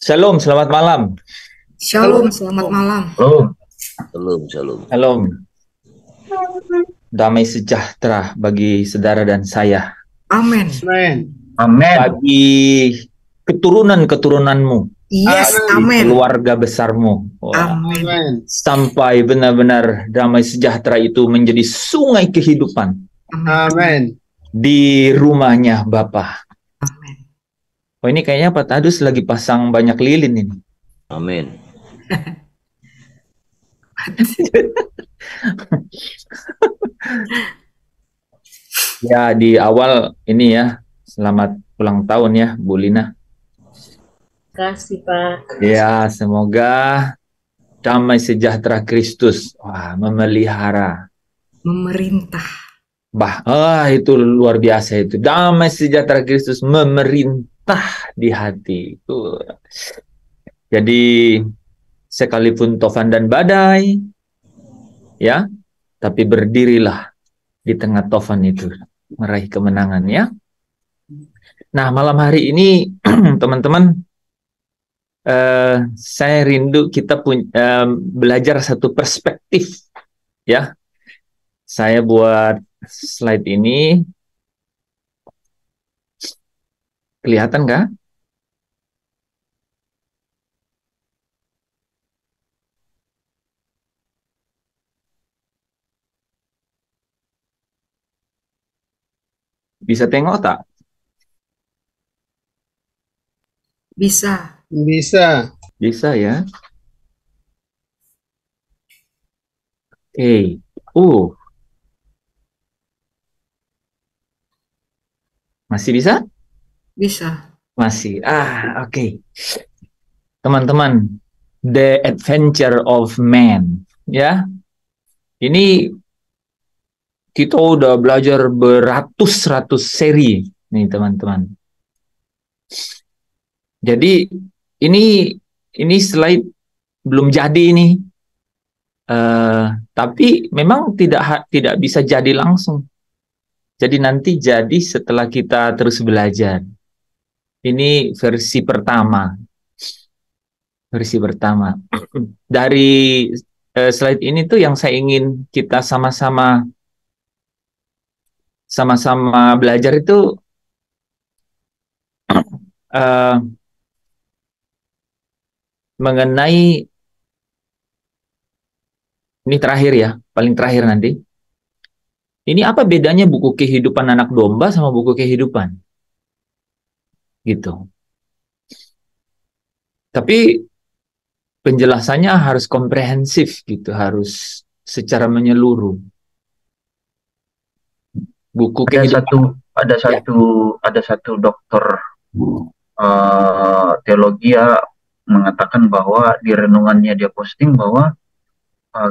Shalom, selamat malam. Shalom, selamat malam. Shalom. Shalom, shalom. Shalom. Damai sejahtera bagi saudara dan saya. Amin. Amin. Bagi keturunan-keturunanmu, Yes, amin. keluarga besarmu. Wah. Amin. Sampai benar-benar damai sejahtera itu menjadi sungai kehidupan Amin. di rumahnya Bapa. Amin. Oh, ini kayaknya Pak Tadus lagi pasang banyak lilin ini. Amin. Ya, di awal ini ya, selamat ulang tahun ya, Bu Lina. Kasih Pak. Ya, semoga damai sejahtera Kristus memelihara. Memerintah. Itu luar biasa itu. Damai sejahtera Kristus memerintah di hati. Jadi sekalipun tofan dan badai, ya, tapi berdirilah di tengah tofan itu, meraih kemenangan ya. Nah, malam hari ini teman-teman, saya rindu kita belajar satu perspektif ya. Saya buat slide ini, kelihatan nggak? Bisa tengok tak? Bisa. Bisa. Bisa ya. Oke. Masih bisa? Bisa. Masih. Oke. Teman-teman, The Adventure of Man, ya. Ini kita udah belajar beratus-ratus seri nih, teman-teman. Jadi ini slide belum jadi ini. Tapi memang tidak bisa jadi langsung. Jadi nanti jadi setelah kita terus belajar. Ini versi pertama. Versi pertama. Dari slide ini tuh yang saya ingin kita sama-sama belajar itu mengenai, ini terakhir ya, paling terakhir nanti. Ini apa bedanya buku kehidupan anak domba sama buku kehidupan? Gitu. Tapi penjelasannya harus komprehensif gitu, harus secara menyeluruh. Buku kehidupan. Ada satu dokter teologi mengatakan bahwa di renungannya dia posting bahwa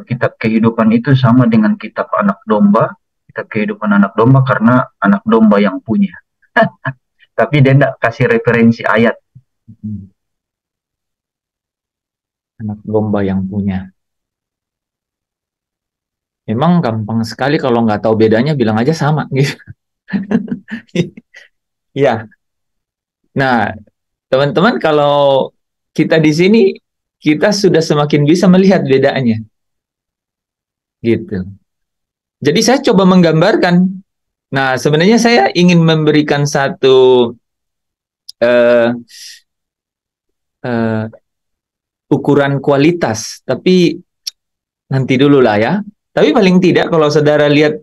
kitab kehidupan itu sama dengan kitab anak domba, kitab kehidupan anak domba karena anak domba yang punya. Tapi dia tidak kasih referensi ayat. Anak domba yang punya. Memang gampang sekali kalau nggak tahu bedanya bilang aja sama gitu. Ya. Nah, teman-teman, kalau kita di sini kita sudah semakin bisa melihat bedanya. Gitu. Jadi saya coba menggambarkan. Nah, sebenarnya saya ingin memberikan satu ukuran kualitas, tapi nanti dulu lah ya. Tapi paling tidak kalau saudara lihat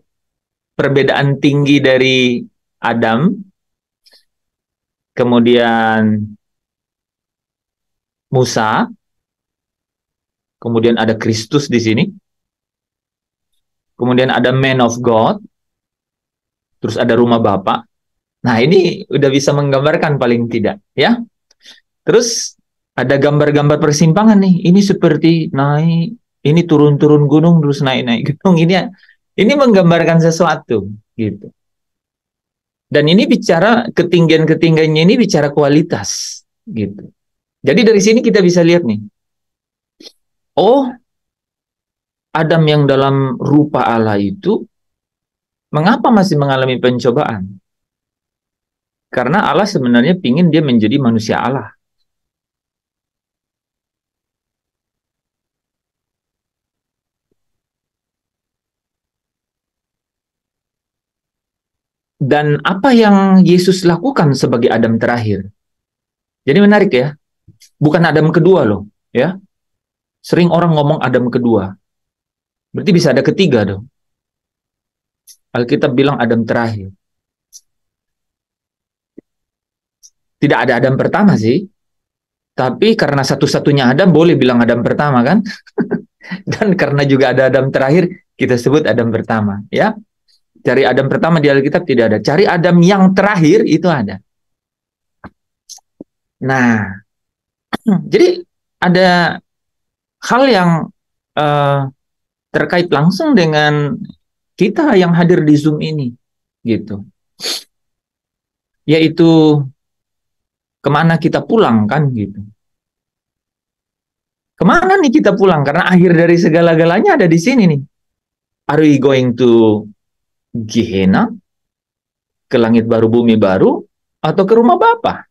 perbedaan tinggi dari Adam, kemudian Musa, kemudian ada Kristus di sini, kemudian ada Man of God, terus ada rumah Bapa. Nah, ini udah bisa menggambarkan paling tidak ya. Terus ada gambar-gambar persimpangan nih. Ini seperti naik, ini turun-turun gunung terus naik-naik gunung. Ini menggambarkan sesuatu gitu. Dan ini bicara ketinggian-ketinggiannya, ini bicara kualitas gitu. Jadi dari sini kita bisa lihat nih. Oh, Adam yang dalam rupa Allah itu mengapa masih mengalami pencobaan? Karena Allah sebenarnya ingin dia menjadi manusia Allah. Dan apa yang Yesus lakukan sebagai Adam terakhir. Jadi menarik ya. Bukan Adam kedua loh, ya. Sering orang ngomong Adam kedua. Berarti bisa ada ketiga dong. Alkitab bilang Adam terakhir. Tidak ada Adam pertama sih. Tapi karena satu-satunya Adam boleh bilang Adam pertama kan? Dan karena juga ada Adam terakhir, kita sebut Adam pertama, ya. Cari Adam pertama di Alkitab tidak ada. Cari Adam yang terakhir itu ada. Nah, jadi ada hal yang terkait langsung dengan kita yang hadir di Zoom ini, gitu. Yaitu kemana kita pulang kan, gitu. Kemana nih kita pulang? Karena akhir dari segala-galanya ada di sini nih. Are we going to Gehenna, ke langit baru, bumi baru, atau ke rumah Bapa?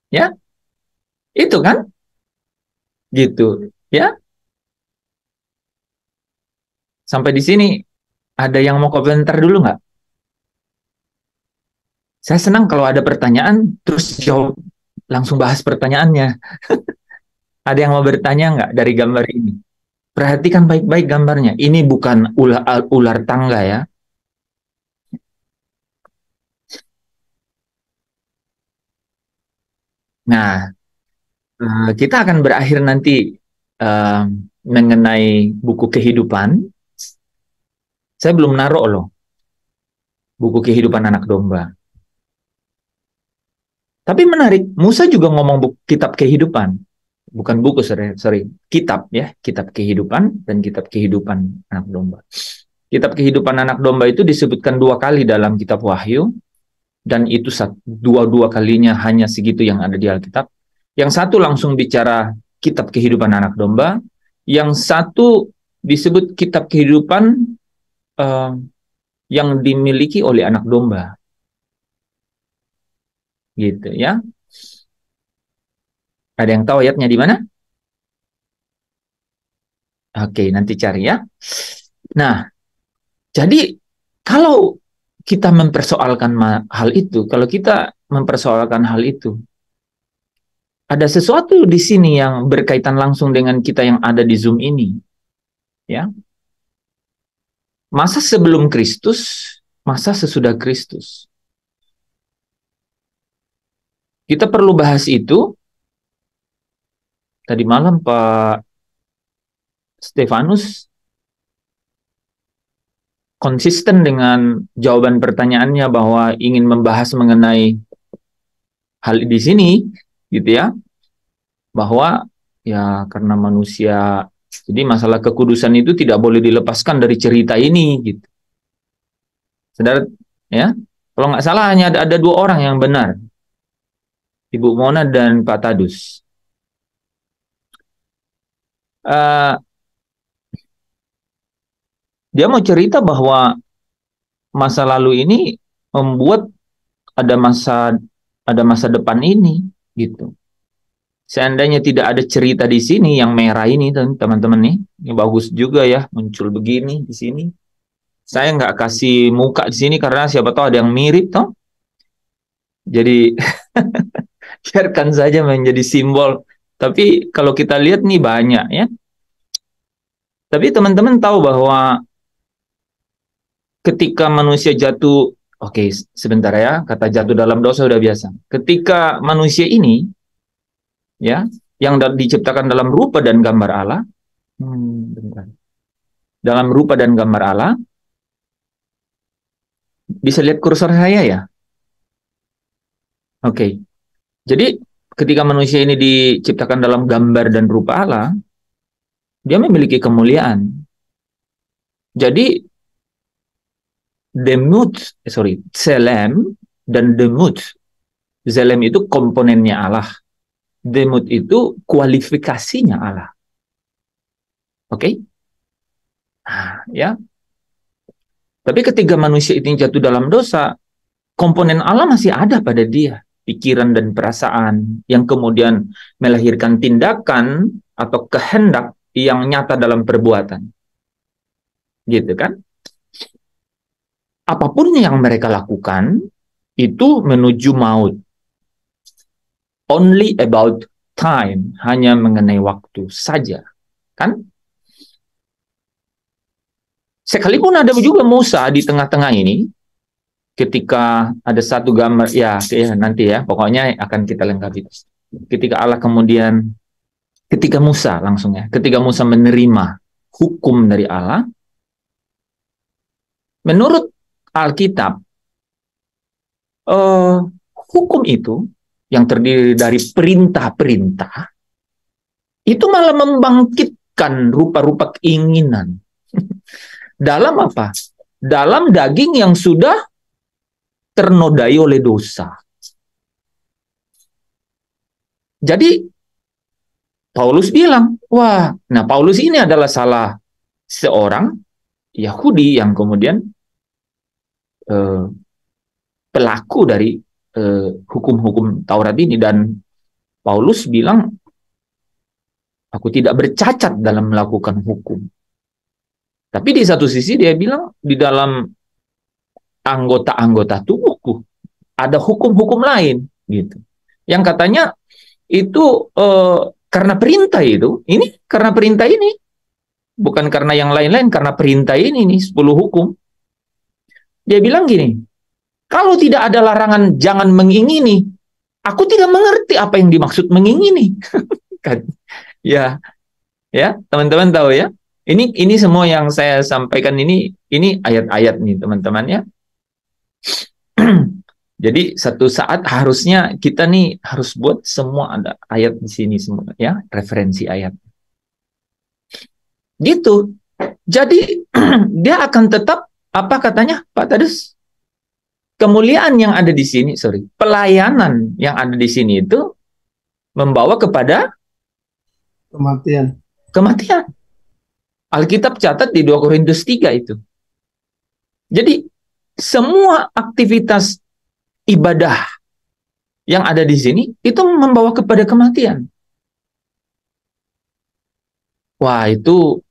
Ya, itu kan, gitu, ya. Sampai di sini ada yang mau komentar dulu nggak? Saya senang kalau ada pertanyaan, terus jawab langsung bahas pertanyaannya. Ada yang mau bertanya nggak dari gambar ini? Perhatikan baik-baik gambarnya. Ini bukan ular tangga ya. Nah, kita akan berakhir nanti mengenai buku kehidupan. Saya belum naruh loh buku kehidupan anak domba. Tapi menarik, Musa juga ngomong kitab kehidupan. Bukan buku, sorry. Kitab ya, kitab kehidupan dan kitab kehidupan anak domba. Kitab kehidupan anak domba itu disebutkan 2 kali dalam kitab Wahyu, dan itu dua kalinya hanya segitu yang ada di Alkitab. Yang satu langsung bicara kitab kehidupan anak domba, yang satu disebut kitab kehidupan yang dimiliki oleh anak domba. Gitu ya. Ada yang tahu ayatnya di mana? Oke, nanti cari ya. Nah, jadi kalau kita mempersoalkan hal itu, ada sesuatu di sini yang berkaitan langsung dengan kita yang ada di Zoom ini. Ya. Masa sebelum Kristus, masa sesudah Kristus. Kita perlu bahas itu. Tadi malam Pak Stefanus konsisten dengan jawaban pertanyaannya bahwa ingin membahas mengenai hal di sini, gitu ya, bahwa ya karena manusia, jadi masalah kekudusan itu tidak boleh dilepaskan dari cerita ini, gitu. Saudara, ya, kalau nggak salah hanya ada 2 orang yang benar, Ibu Mona dan Pak Tadus. Dia mau cerita bahwa masa lalu ini membuat ada masa depan ini, gitu. Seandainya tidak ada cerita di sini yang merah ini, teman-teman nih, ini bagus juga ya muncul begini di sini. Saya nggak kasih muka di sini karena siapa tahu ada yang mirip, toh. Jadi biarkan saja menjadi simbol. Tapi kalau kita lihat nih banyak ya. Tapi teman-teman tahu bahwa ketika manusia jatuh, oke, sebentar ya, kata jatuh dalam dosa udah biasa. Ketika manusia ini, ya, yang diciptakan dalam rupa dan gambar Allah, bentar. Dalam rupa dan gambar Allah, bisa lihat kursor saya ya? Oke. Jadi ketika manusia ini diciptakan dalam gambar dan rupa Allah, dia memiliki kemuliaan. Jadi Tselem dan Demut. Tselem itu komponennya Allah. Demut itu kualifikasinya Allah. Oke? Nah, ya. Tapi ketika manusia itu jatuh dalam dosa, komponen Allah masih ada pada dia. Pikiran dan perasaan yang kemudian melahirkan tindakan atau kehendak yang nyata dalam perbuatan. Gitu kan? apapun yang mereka lakukan itu menuju maut. Only about time, hanya mengenai waktu saja, kan? Sekalipun ada juga Musa di tengah-tengah ini, ketika ada satu gambar, ya nanti ya, pokoknya akan kita lengkapi. Ketika Allah kemudian, ketika Musa menerima hukum dari Allah, menurut Alkitab, hukum itu yang terdiri dari perintah-perintah, itu malah membangkitkan rupa-rupa keinginan. Dalam apa? Dalam daging yang sudah ternodai oleh dosa. Jadi, Paulus bilang, Paulus ini adalah salah seorang Yahudi yang kemudian pelaku dari hukum-hukum Taurat ini, dan Paulus bilang, aku tidak bercacat dalam melakukan hukum. Tapi di satu sisi dia bilang, di dalam anggota-anggota tubuhku ada hukum-hukum lain, gitu. Yang katanya itu karena perintah ini karena perintah ini, bukan karena yang lain-lain, karena perintah ini nih 10 hukum. Dia bilang gini, kalau tidak ada larangan jangan mengingini, aku tidak mengerti apa yang dimaksud mengingini. Ya, teman-teman tahu ya. Ini semua yang saya sampaikan ini ayat-ayat nih, teman-teman ya. Jadi satu saat harusnya kita nih harus buat semua ada ayat di sini semua ya, referensi ayat. Gitu. Jadi dia akan tetap, apa katanya Pak Tadus? Kemuliaan yang ada di sini, pelayanan yang ada di sini itu membawa kepada kematian. Alkitab catat di 2 Korintus 3 itu. Jadi semua aktivitas ibadah yang ada di sini itu membawa kepada kematian. Wah, itu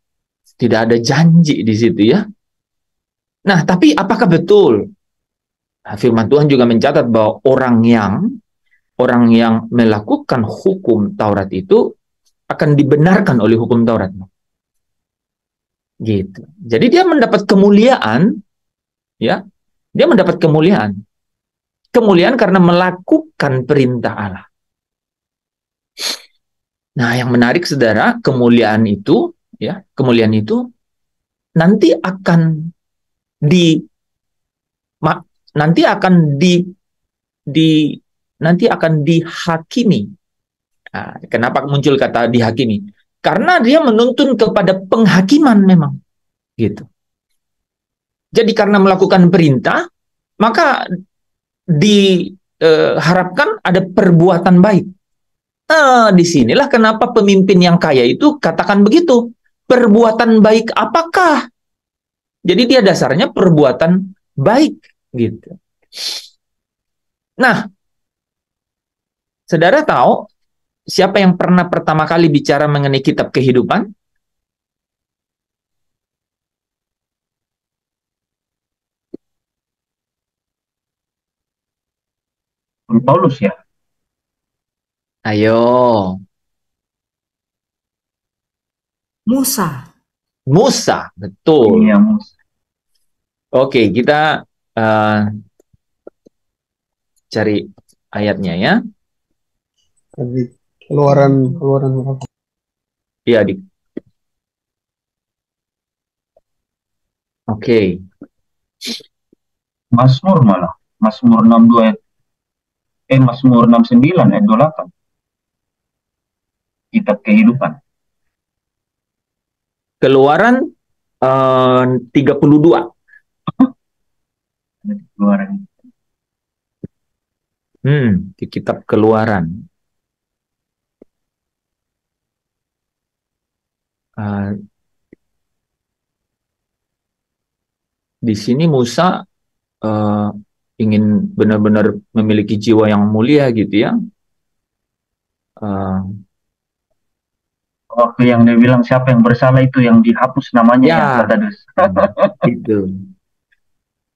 tidak ada janji di situ ya. Nah, tapi apakah betul? Nah, firman Tuhan juga mencatat bahwa orang yang melakukan hukum Taurat itu akan dibenarkan oleh hukum Taurat. Gitu. Jadi dia mendapat kemuliaan, ya. Dia mendapat kemuliaan. Kemuliaan karena melakukan perintah Allah. Nah, yang menarik saudara, kemuliaan itu nanti akan dihakimi. Nah, kenapa muncul kata dihakimi? Karena dia menuntun kepada penghakiman memang, gitu. Jadi karena melakukan perintah, maka diharapkan ada perbuatan baik. Disinilah kenapa pemimpin yang kaya itu katakan begitu. Perbuatan baik apakah? Jadi dia dasarnya perbuatan baik, gitu. Nah, saudara tahu siapa yang pernah pertama kali bicara mengenai kitab kehidupan? Paulus ya. Ayo. Musa, betul. Iya, Musa. Oke, kita cari ayatnya ya. Keluaran berapa? Iya, Dik. Oke. Mazmur malah. Mazmur 62 Mazmur 69 ayat 28. Kitab kehidupan. Keluaran 32. Keluaran. Di kitab Keluaran. Di sini Musa ingin benar-benar memiliki jiwa yang mulia gitu ya. Waktu yang dia bilang siapa yang bersalah itu yang dihapus namanya ya, yang kata dus. Itu.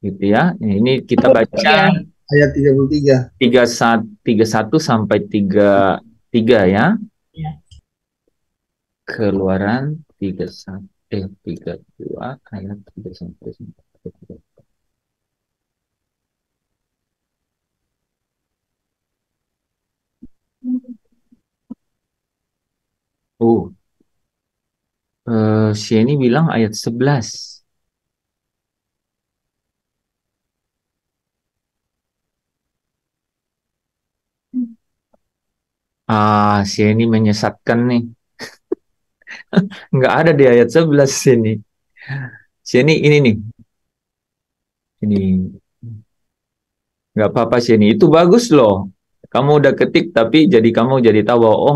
gitu ya. Ini kita baca Ayat 33. 31 sampai 33 ya. Ya. Keluaran 32 ayat 31. Oh, Sheni bilang ayat 11. Sheni menyesatkan nih. Nggak ada di ayat 11 sini. Sheni ini nih. Ini. Nggak apa-apa Sheni. Itu bagus loh. Kamu udah ketik tapi jadi kamu jadi tahu bahwa oh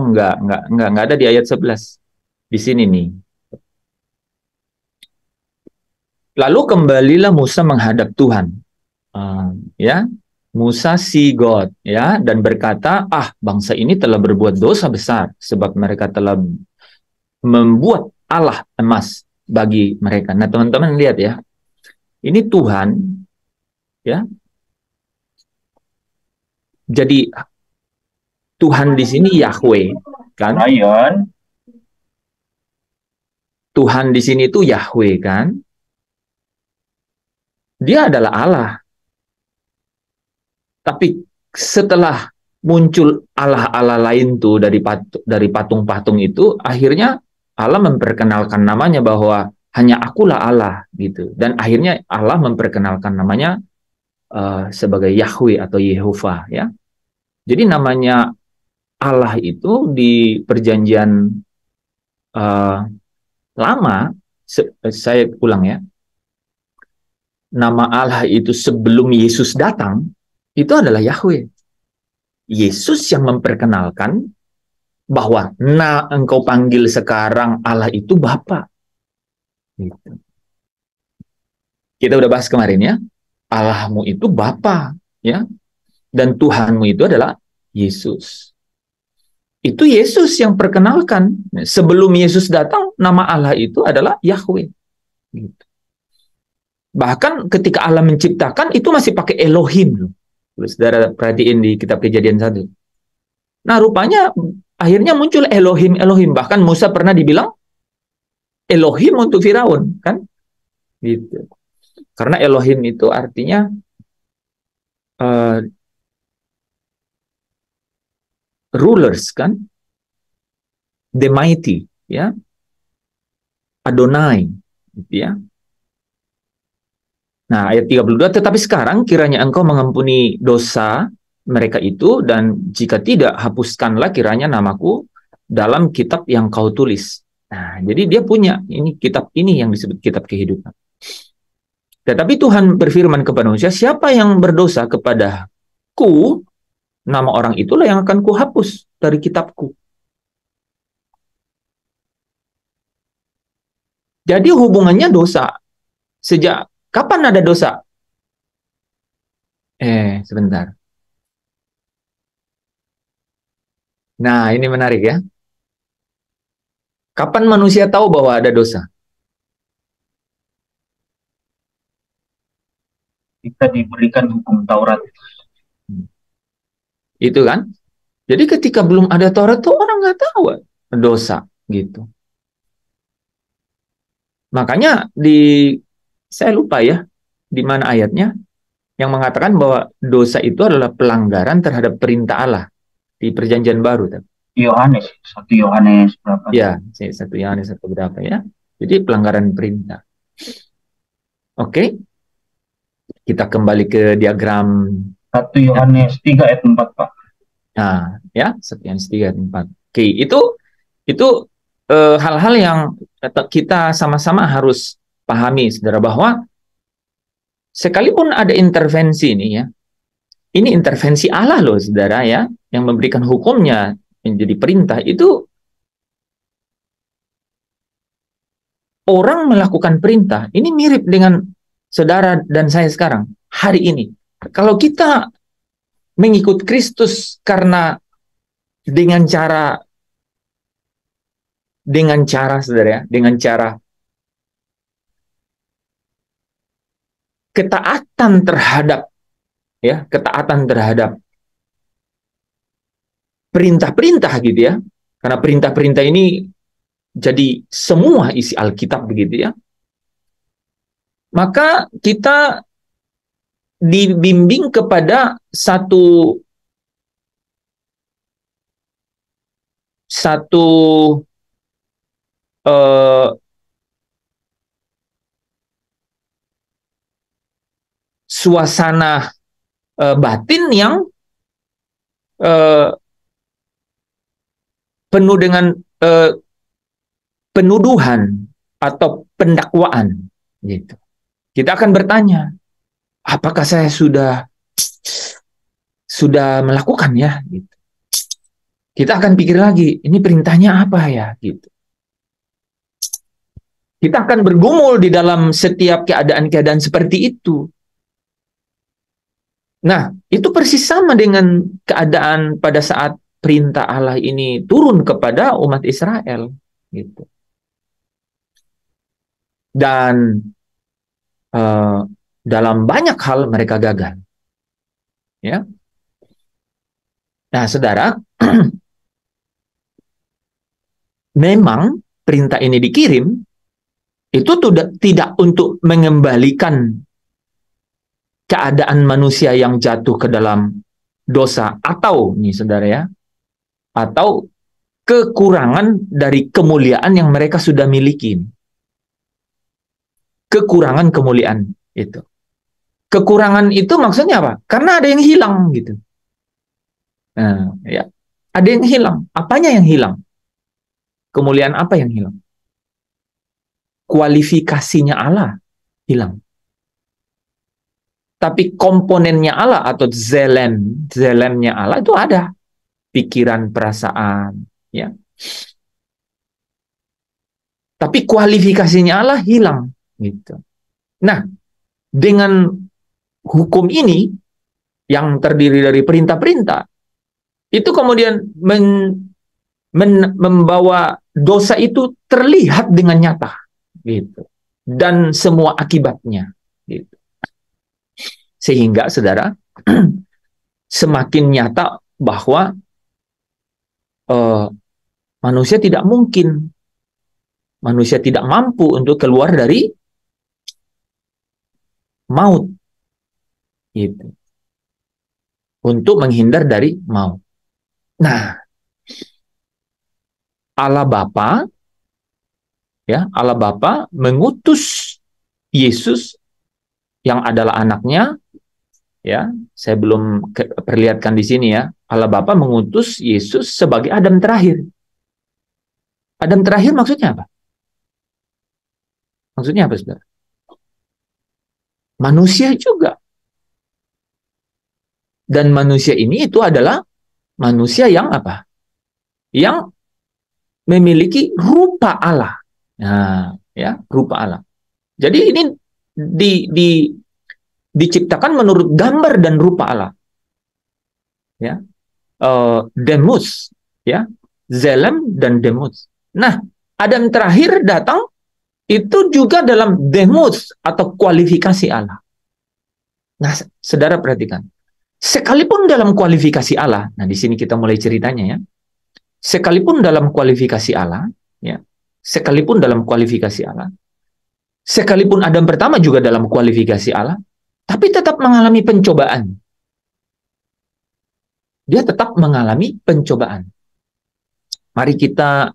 nggak ada di ayat 11. Di sini nih. Lalu kembalilah Musa menghadap Tuhan. Ya, Musa see God ya dan berkata, bangsa ini telah berbuat dosa besar sebab mereka telah membuat Allah emas bagi mereka. Nah, teman-teman lihat ya. Ini Tuhan ya. Jadi Tuhan di sini Yahweh kan? Lion. Tuhan di sini itu Yahweh kan? Dia adalah Allah. Tapi setelah muncul Allah-Allah lain tuh dari patung-patung itu, akhirnya Allah memperkenalkan namanya bahwa hanya akulah Allah gitu. Dan akhirnya Allah memperkenalkan namanya sebagai Yahweh atau Yehovah ya. Jadi namanya Allah itu di perjanjian lama, saya ulang ya, nama Allah itu sebelum Yesus datang, itu adalah Yahweh. Yesus yang memperkenalkan bahwa engkau panggil sekarang Allah itu Bapa. Gitu. Kita udah bahas kemarin ya, Allahmu itu Bapa, ya, dan Tuhanmu itu adalah Yesus. Itu Yesus yang perkenalkan. Sebelum Yesus datang, nama Allah itu adalah Yahweh. Gitu. Bahkan ketika Allah menciptakan, itu masih pakai Elohim. Saudara perhatiin di kitab Kejadian 1. Nah, rupanya akhirnya muncul Elohim. Bahkan Musa pernah dibilang Elohim untuk Firaun, kan? Gitu. Karena Elohim itu artinya rulers, kan? The mighty, ya. Adonai, gitu ya. Nah, ayat 32, tetapi sekarang kiranya engkau mengampuni dosa mereka itu, dan jika tidak, hapuskanlah kiranya namaku dalam kitab yang kau tulis. Nah, jadi dia punya ini kitab ini yang disebut kitab kehidupan. Tetapi Tuhan berfirman kepada manusia, siapa yang berdosa kepadaku, nama orang itulah yang akan kuhapus dari kitabku. Jadi hubungannya dosa. Sejak kapan ada dosa? Sebentar. Nah, ini menarik ya. Kapan manusia tahu bahwa ada dosa? Kita diberikan hukum Taurat. Itu kan? Jadi ketika belum ada Taurat tuh orang nggak tahu dosa gitu. Makanya saya lupa ya di mana ayatnya yang mengatakan bahwa dosa itu adalah pelanggaran terhadap perintah Allah di Perjanjian Baru. Yohanes 1 Yohanes berapa? Ya, 1 Yohanes atau berapa ya? Jadi pelanggaran perintah. Oke. Kita kembali ke diagram 1 Yohanes 3 ayat 4, Pak. Nah, ya, 1 Yohanes 3 ayat 4. Oke, itu hal-hal yang kita sama-sama harus pahami, saudara, bahwa sekalipun ada intervensi ini ya, ini intervensi Allah loh, saudara ya, yang memberikan hukumnya menjadi perintah. Itu orang melakukan perintah, ini mirip dengan saudara dan saya sekarang, hari ini. Kalau kita mengikut Kristus karena dengan cara saudara ya, dengan cara ketaatan terhadap ketaatan terhadap perintah-perintah gitu ya. Karena perintah-perintah ini jadi semua isi Alkitab begitu ya. Maka kita dibimbing kepada satu eh, suasana batin yang eh, penuh dengan penuduhan atau pendakwaan gitu. Kita akan bertanya, apakah saya sudah melakukan ya gitu. Kita akan pikir lagi, ini perintahnya apa ya gitu. Kita akan bergumul di dalam setiap keadaan-keadaan seperti itu. Nah, itu persis sama dengan keadaan pada saat perintah Allah ini turun kepada umat Israel gitu. Dan dalam banyak hal mereka gagal. Ya. Nah, saudara, memang perintah ini dikirim itu tidak untuk mengembalikan keadaan manusia yang jatuh ke dalam dosa atau nih saudara ya, atau kekurangan dari kemuliaan yang mereka sudah miliki. Kekurangan kemuliaan itu. Kekurangan itu maksudnya apa? Karena ada yang hilang gitu. Nah, ya. Ada yang hilang. Apanya yang hilang? Kemuliaan apa yang hilang? Kualifikasinya Allah hilang. Tapi komponennya Allah atau zelemnya Allah itu ada. Pikiran, perasaan, ya. Tapi kualifikasinya Allah hilang gitu. Nah, dengan hukum ini yang terdiri dari perintah-perintah, itu kemudian membawa dosa itu terlihat dengan nyata gitu, dan semua akibatnya gitu. Sehingga saudara semakin nyata bahwa manusia tidak mampu untuk keluar dari maut gitu, untuk menghindar dari maut. Nah, Allah Bapa mengutus Yesus yang adalah anaknya, ya. Saya belum perlihatkan di sini ya. Allah Bapa mengutus Yesus sebagai Adam terakhir. Adam terakhir maksudnya apa? Maksudnya apa, saudara? Manusia juga. Dan manusia ini itu adalah manusia yang apa? Yang memiliki rupa Allah. Nah, ya, rupa Allah. Jadi ini diciptakan menurut gambar dan rupa Allah. Ya. Demus, ya. Zelem dan demus. Nah, Adam terakhir datang itu juga dalam demus atau kualifikasi Allah. Nah, saudara perhatikan. Sekalipun dalam kualifikasi Allah, nah di sini kita mulai ceritanya ya. Sekalipun dalam kualifikasi Allah, ya. Sekalipun dalam kualifikasi Allah, sekalipun Adam pertama juga dalam kualifikasi Allah, tapi tetap mengalami pencobaan. Dia tetap mengalami pencobaan. Mari kita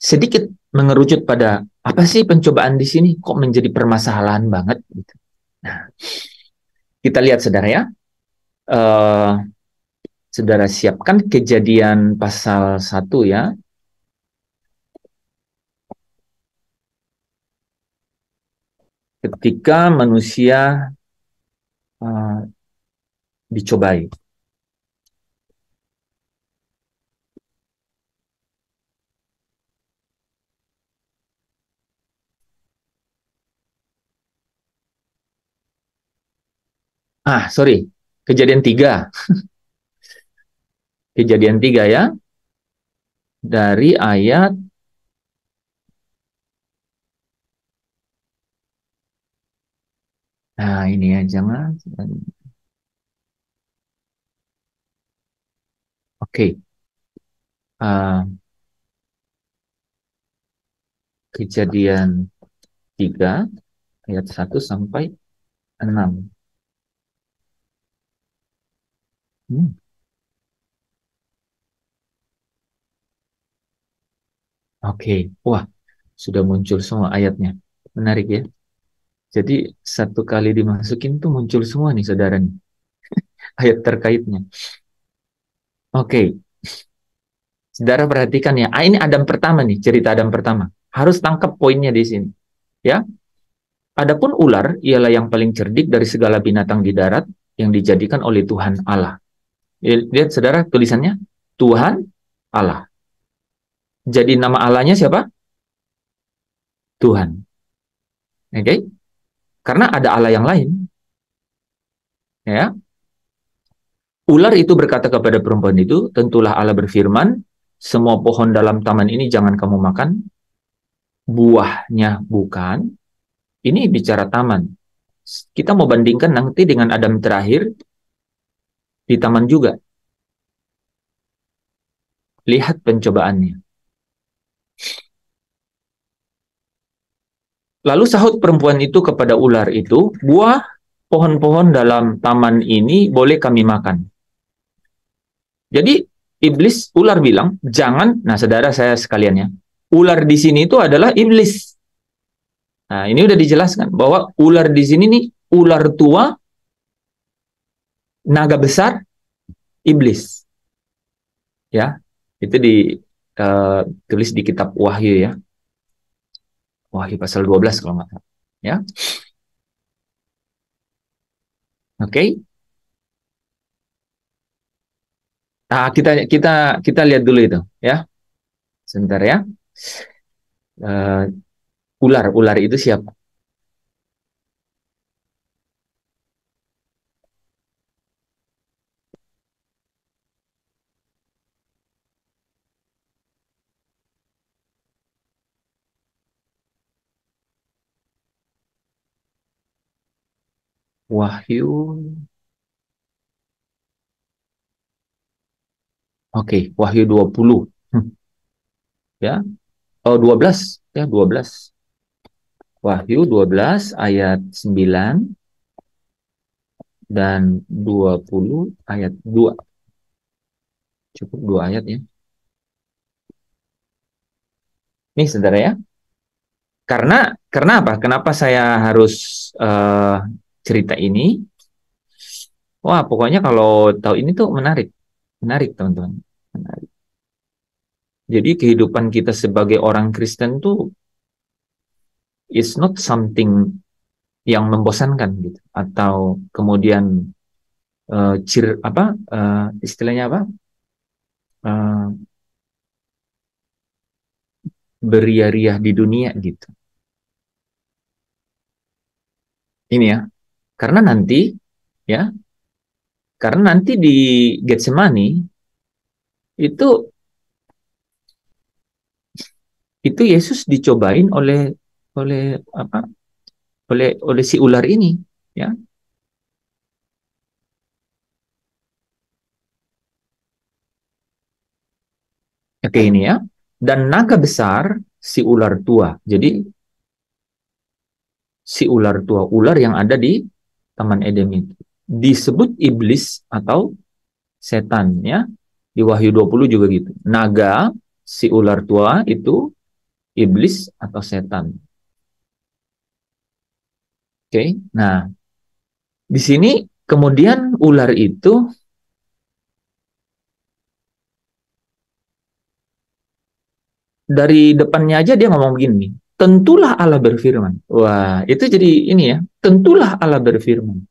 sedikit mengerucut pada apa sih pencobaan di sini? Kok menjadi permasalahan banget? Gitu. Nah, kita lihat saudara ya. Saudara siapkan Kejadian pasal 1 ya. Ketika manusia dicobai. Sorry. Kejadian 3. Kejadian 3 ya. Dari ayat Nah, ini ya, jangan. Oke. Ah, Kejadian 3 ayat 1 sampai 6. Hmm, Oke. Wah, sudah muncul semua ayatnya. Menarik ya. Jadi satu kali dimasukin tuh muncul semua nih saudara nih, ayat terkaitnya. Oke, saudara perhatikan ya. Ini Adam pertama nih, cerita Adam pertama. Harus tangkap poinnya di sini. Ya, adapun ular ialah yang paling cerdik dari segala binatang di darat yang dijadikan oleh Tuhan Allah. Lihat saudara tulisannya, Tuhan Allah. Jadi nama Allahnya siapa? Tuhan. Oke? Karena ada Allah yang lain. Ya. Ular itu berkata kepada perempuan itu, tentulah Allah berfirman, semua pohon dalam taman ini jangan kamu makan, buahnya bukan. Ini bicara taman. Kita mau bandingkan nanti dengan Adam terakhir di taman juga. Lihat pencobaannya. Lalu sahut perempuan itu kepada ular itu, buah pohon-pohon dalam taman ini boleh kami makan. Jadi ular bilang, jangan, nah saudara saya sekalian ya, ular di sini itu adalah iblis. Nah ini udah dijelaskan, bahwa ular di sini nih, ular tua, naga besar, iblis. Ya, itu ditulis di kitab Wahyu ya. Wahyu pasal 12 kalau nggak salah. Ya. Oke. Nah, kita lihat dulu itu ya. Sebentar ya. Ular itu siapa? Wahyu. Oke, Wahyu 20. Ya. Oh, 12 ya, 12. Wahyu 12 ayat 9 dan 20 ayat 2. Cukup 2 ayat ya. Nih saudara ya. Karena apa? Kenapa saya harus cerita ini? Wah, pokoknya kalau tahu ini tuh menarik. Menarik, teman-teman. Menarik. Jadi kehidupan kita sebagai orang Kristen tuh is not something yang membosankan gitu, atau kemudian istilahnya apa? Beria-riah di dunia gitu. Ini ya. Karena nanti ya, karena nanti di Getsemani itu Yesus dicobain oleh apa? Oleh si ular ini, ya. Oke ini ya. Dan naga besar si ular tua. Jadi si ular tua, ular yang ada di Taman Eden itu disebut iblis atau setan ya. Di Wahyu 20 juga gitu. Naga, si ular tua itu iblis atau setan. Oke. Nah, di sini kemudian ular itu dari depannya aja dia ngomong begini, tentulah Allah berfirman. Wah, itu jadi ini ya, tentulah Allah berfirman.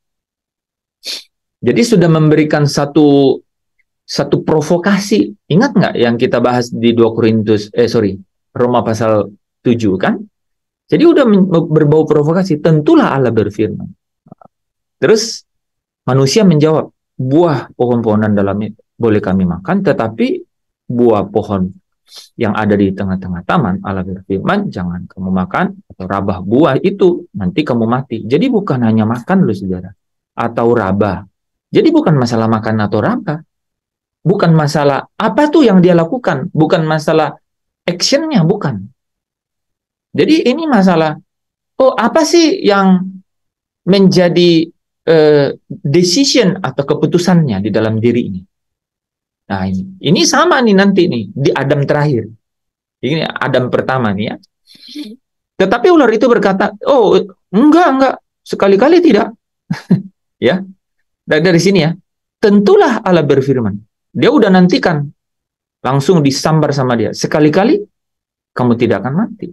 Jadi sudah memberikan satu provokasi. Ingat nggak yang kita bahas di Roma pasal 7 kan? Jadi udah berbau provokasi, tentulah Allah berfirman. Terus manusia menjawab, buah pohon-pohonan dalamnya boleh kami makan, tetapi buah pohon yang ada di tengah-tengah taman, Allah berfirman, jangan kamu makan atau rabah buah itu, nanti kamu mati. Jadi bukan hanya makan loh saudara, atau rabah. Jadi bukan masalah makan atau rabah. Bukan masalah apa tuh yang dia lakukan, bukan masalah actionnya, bukan. Jadi ini masalah, oh apa sih yang menjadi decision atau keputusannya di dalam diri ini. Nah ini sama nih nanti nih di Adam terakhir. Ini Adam pertama nih ya. Tetapi ular itu berkata, oh enggak, sekali-kali tidak. Ya, dari sini ya. Tentulah Allah berfirman. Dia udah nantikan, langsung disambar sama dia. Sekali-kali kamu tidak akan mati.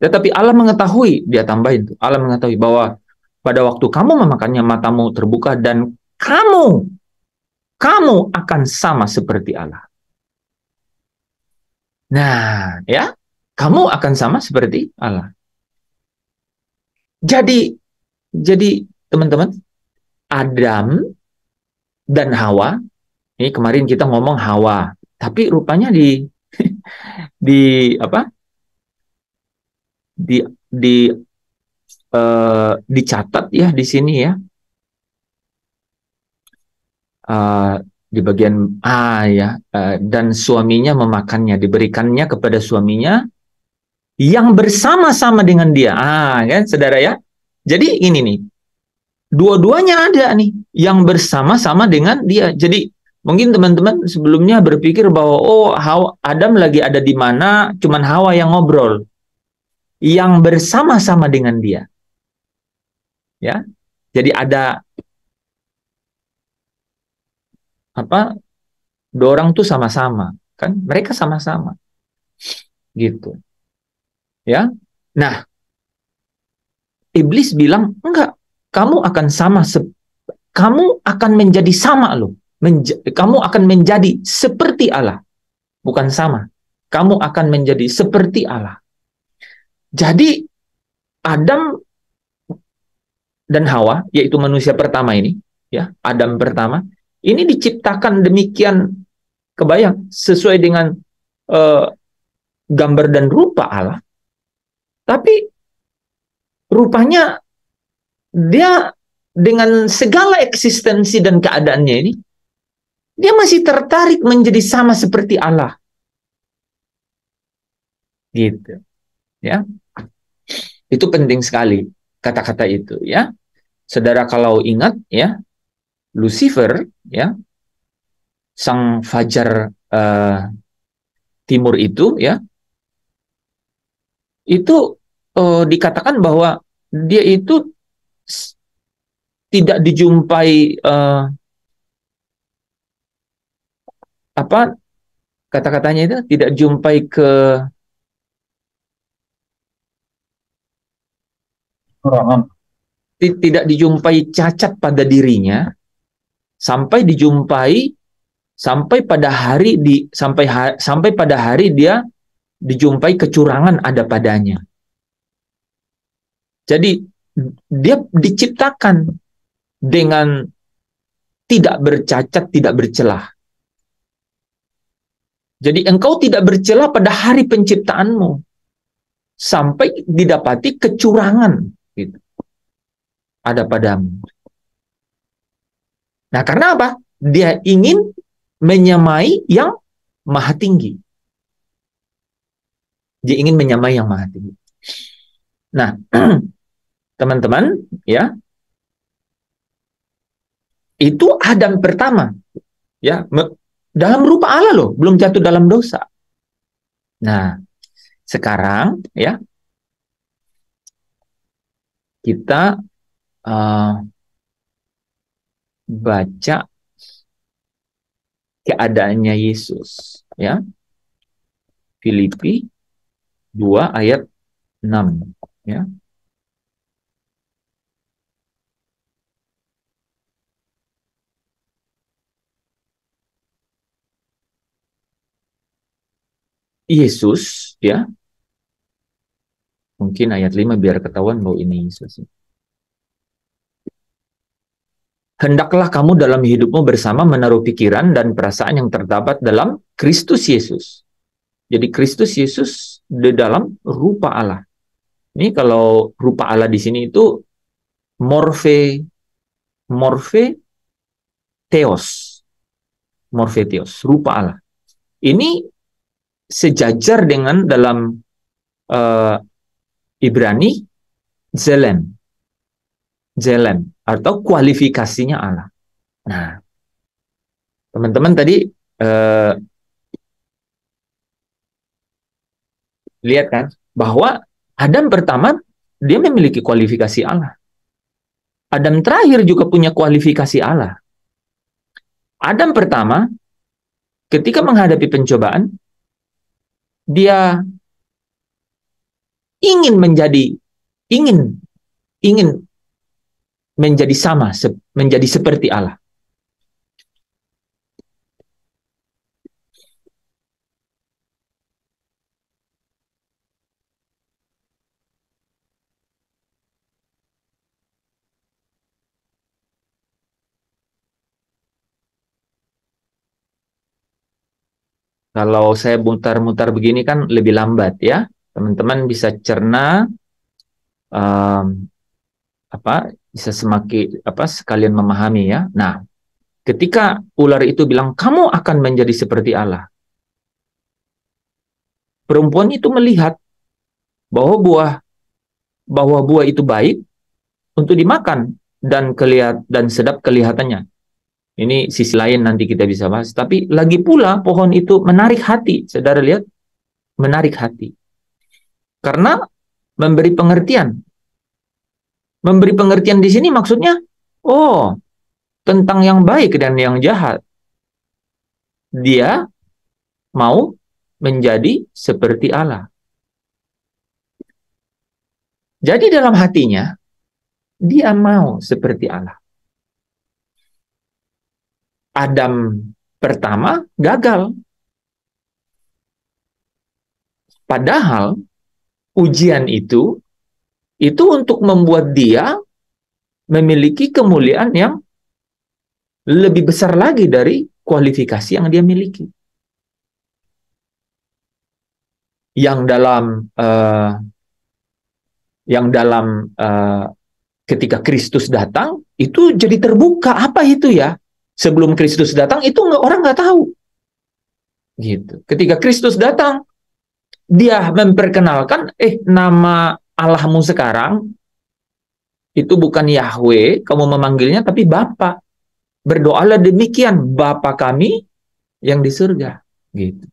Tetapi Allah mengetahui, dia tambahin tuh, Allah mengetahui bahwa pada waktu kamu memakannya matamu terbuka dan kamu akan sama seperti Allah. Nah, ya, kamu akan sama seperti Allah. Jadi teman-teman, Adam dan Hawa, ini kemarin kita ngomong Hawa, tapi rupanya dicatat ya di sini ya, di bagian A ya, dan suaminya memakannya, diberikannya kepada suaminya yang bersama-sama dengan dia. Kan saudara ya. Jadi ini nih, dua-duanya ada nih yang bersama-sama dengan dia. Jadi mungkin teman-teman sebelumnya berpikir bahwa oh Adam lagi ada di mana, cuman Hawa yang ngobrol. Yang bersama-sama dengan dia. Ya. Jadi ada dua orang tuh sama-sama, kan? Mereka sama-sama. Gitu. Ya. Nah, iblis bilang, enggak, kamu akan sama, kamu akan menjadi sama loh. Kamu akan menjadi seperti Allah. Bukan sama. Kamu akan menjadi seperti Allah. Jadi, Adam dan Hawa, yaitu manusia pertama ini, ya, Adam pertama, ini diciptakan demikian, kebayang, sesuai dengan gambar dan rupa Allah. Tapi, rupanya, dia dengan segala eksistensi dan keadaannya ini, dia masih tertarik menjadi sama seperti Allah. Gitu. Ya. Itu penting sekali kata-kata itu ya. Saudara kalau ingat ya, Lucifer ya, sang fajar timur itu ya, itu dikatakan bahwa dia itu tidak dijumpai kata-katanya itu tidak jumpai tidak dijumpai cacat pada dirinya sampai pada hari dia dijumpai kecurangan ada padanya. Jadi dia diciptakan dengan tidak bercacat, tidak bercelah. Jadi engkau tidak bercelah pada hari penciptaanmu sampai didapati kecurangan gitu, ada padamu. Nah, karena apa? Dia ingin menyamai yang maha tinggi. Dia ingin menyamai yang maha tinggi. Nah, teman-teman, ya, itu Adam pertama, ya, dalam rupa Allah loh, belum jatuh dalam dosa. Nah, sekarang, ya, kita baca keadaannya Yesus, ya. Filipi 2 ayat 6, ya. Yesus, ya. Mungkin ayat 5 biar ketahuan bahwa ini Yesus. Hendaklah kamu dalam hidupmu bersama menaruh pikiran dan perasaan yang terdapat dalam Kristus Yesus. Jadi Kristus Yesus di dalam rupa Allah. Ini kalau rupa Allah di sini itu morphe theos. Morphe theos, rupa Allah. Ini sejajar dengan dalam Ibrani zelem atau kualifikasinya Allah. Nah, teman-teman tadi lihat kan bahwa Adam pertama dia memiliki kualifikasi Allah. Adam terakhir juga punya kualifikasi Allah. Adam pertama ketika menghadapi pencobaan dia ingin menjadi menjadi seperti Allah. Kalau saya mutar-mutar begini kan lebih lambat ya. Teman-teman bisa cerna bisa semakin sekalian memahami ya. Nah, ketika ular itu bilang kamu akan menjadi seperti Allah. Perempuan itu melihat bahwa buah itu baik untuk dimakan dan sedap kelihatannya. Ini sisi lain nanti kita bisa bahas. Tapi lagi pula pohon itu menarik hati. Saudara lihat, menarik hati. Karena memberi pengertian. Memberi pengertian di sini maksudnya, tentang yang baik dan yang jahat. Dia mau menjadi seperti Allah. Jadi dalam hatinya, dia mau seperti Allah. Adam pertama gagal. Padahal ujian itu untuk membuat dia memiliki kemuliaan yang lebih besar lagi dari kualifikasi yang dia miliki. Yang dalam ketika Kristus datang itu jadi terbuka. Apa itu ya? Sebelum Kristus datang itu orang nggak tahu. Gitu. Ketika Kristus datang, dia memperkenalkan, nama Allahmu sekarang itu bukan Yahweh, kamu memanggilnya, tapi Bapa. Berdoalah demikian, Bapa kami yang di surga. Gitu.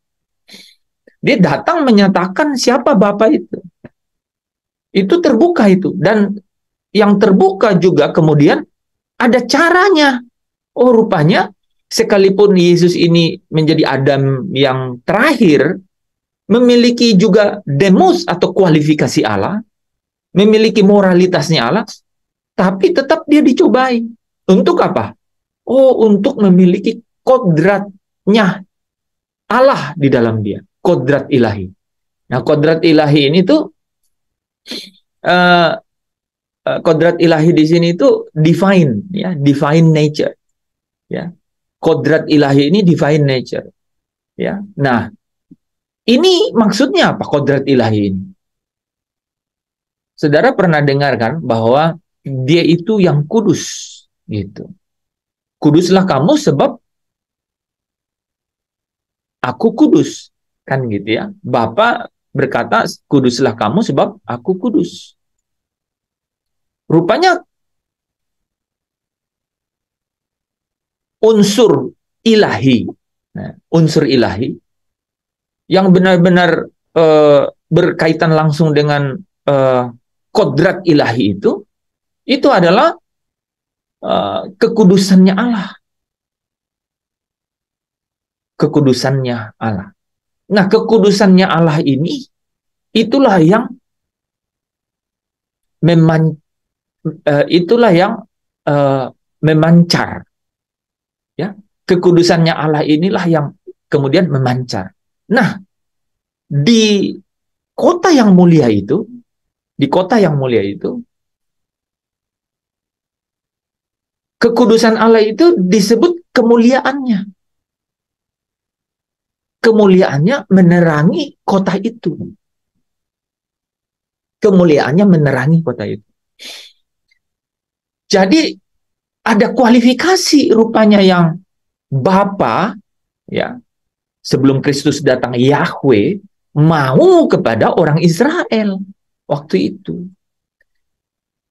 Dia datang menyatakan siapa Bapa itu. Itu terbuka itu. Dan yang terbuka juga kemudian ada caranya. Rupanya sekalipun Yesus ini menjadi Adam yang terakhir, memiliki juga demos atau kualifikasi Allah, memiliki moralitasnya Allah, tapi tetap dia dicobai. Untuk apa? Untuk memiliki kodratnya Allah di dalam dia. Kodrat ilahi. Nah, kodrat ilahi ini tuh, kodrat ilahi di sini itu divine, ya, divine nature. Ya, kodrat ilahi ini divine nature. Ya, nah, ini maksudnya apa kodrat ilahi ini? Saudara pernah dengar kan bahwa dia itu yang kudus, gitu. Kuduslah kamu sebab aku kudus, kan gitu ya. Bapa berkata, kuduslah kamu sebab aku kudus. Rupanya unsur ilahi, unsur ilahi yang benar-benar berkaitan langsung dengan kodrat ilahi itu adalah kekudusannya Allah. Kekudusannya Allah. Nah, kekudusannya Allah ini itulah yang memancar. Ya, kekudusannya Allah inilah yang kemudian memancar. Nah, di kota yang mulia itu, kekudusan Allah itu disebut kemuliaannya. kemuliaannya menerangi kota itu. Kemuliaannya menerangi kota itu. Jadi ada kualifikasi rupanya yang Bapa, ya, sebelum Kristus datang, Yahweh mau kepada orang Israel waktu itu.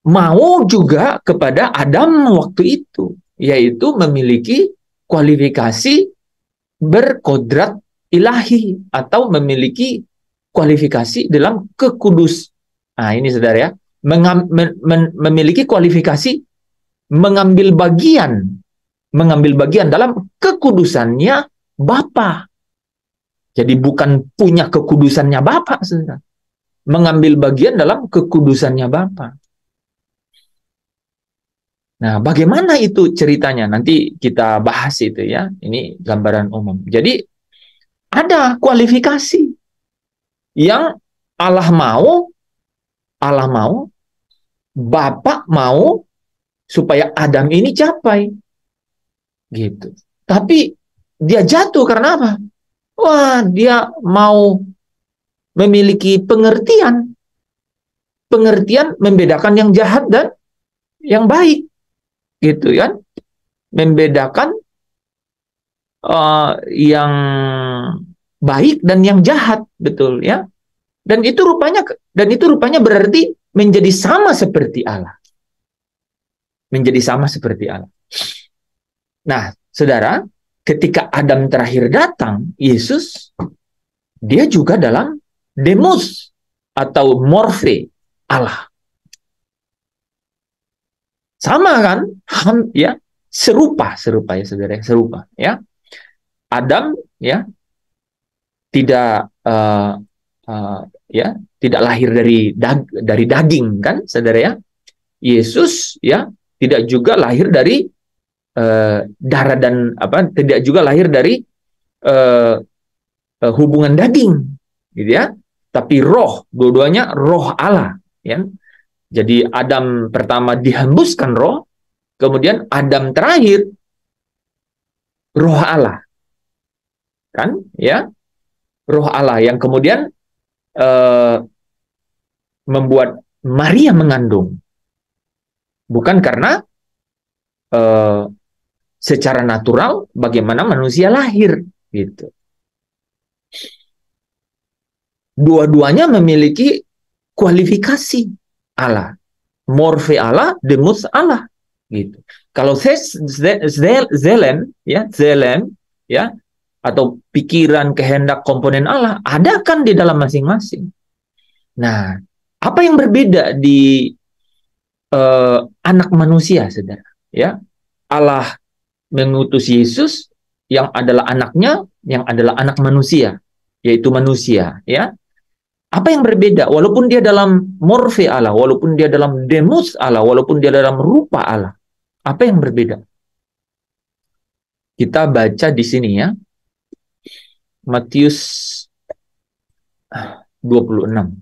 Mau juga kepada Adam waktu itu, yaitu memiliki kualifikasi berkodrat ilahi atau memiliki kualifikasi dalam kekudus. Nah, ini saudara ya, memiliki kualifikasi mengambil bagian dalam kekudusannya Bapa. Jadi bukan punya kekudusannya Bapa, saudara. Mengambil bagian dalam kekudusannya Bapa. Nah, bagaimana itu ceritanya? Nanti kita bahas itu ya. Ini gambaran umum. Jadi ada kualifikasi yang Allah mau, Bapa mau supaya Adam ini capai. Gitu. Tapi dia jatuh karena apa? Wah, dia mau memiliki pengertian membedakan yang jahat dan yang baik. Gitu kan, membedakan yang baik dan yang jahat, betul ya. Dan itu rupanya berarti menjadi sama seperti Allah. Menjadi sama seperti Allah. Nah, saudara, ketika Adam terakhir datang, Yesus, dia juga dalam demos atau morfe Allah. Sama kan? Ya, serupa ya saudara, serupa ya. Adam ya tidak tidak lahir dari daging kan, saudara ya. Yesus ya tidak juga lahir dari darah dan tidak juga lahir dari hubungan daging, gitu ya. Tapi roh, dua-duanya roh Allah, ya. Jadi Adam pertama dihembuskan roh, kemudian Adam terakhir roh Allah. Kan? Ya. Roh Allah yang kemudian membuat Maria mengandung. Bukan karena secara natural bagaimana manusia lahir, gitu. Dua-duanya memiliki kualifikasi Allah, morfe Allah, demos Allah, gitu. Kalau zelen ya, atau pikiran, kehendak, komponen Allah ada kan di dalam masing-masing. Nah, apa yang berbeda di anak manusia, saudara? Ya, Allah mengutus Yesus yang adalah anaknya, yang adalah anak manusia, yaitu manusia, ya. Apa yang berbeda? Walaupun dia dalam morfe Allah, walaupun dia dalam demos Allah, walaupun dia dalam rupa Allah, apa yang berbeda? Kita baca di sini ya, Matius 26.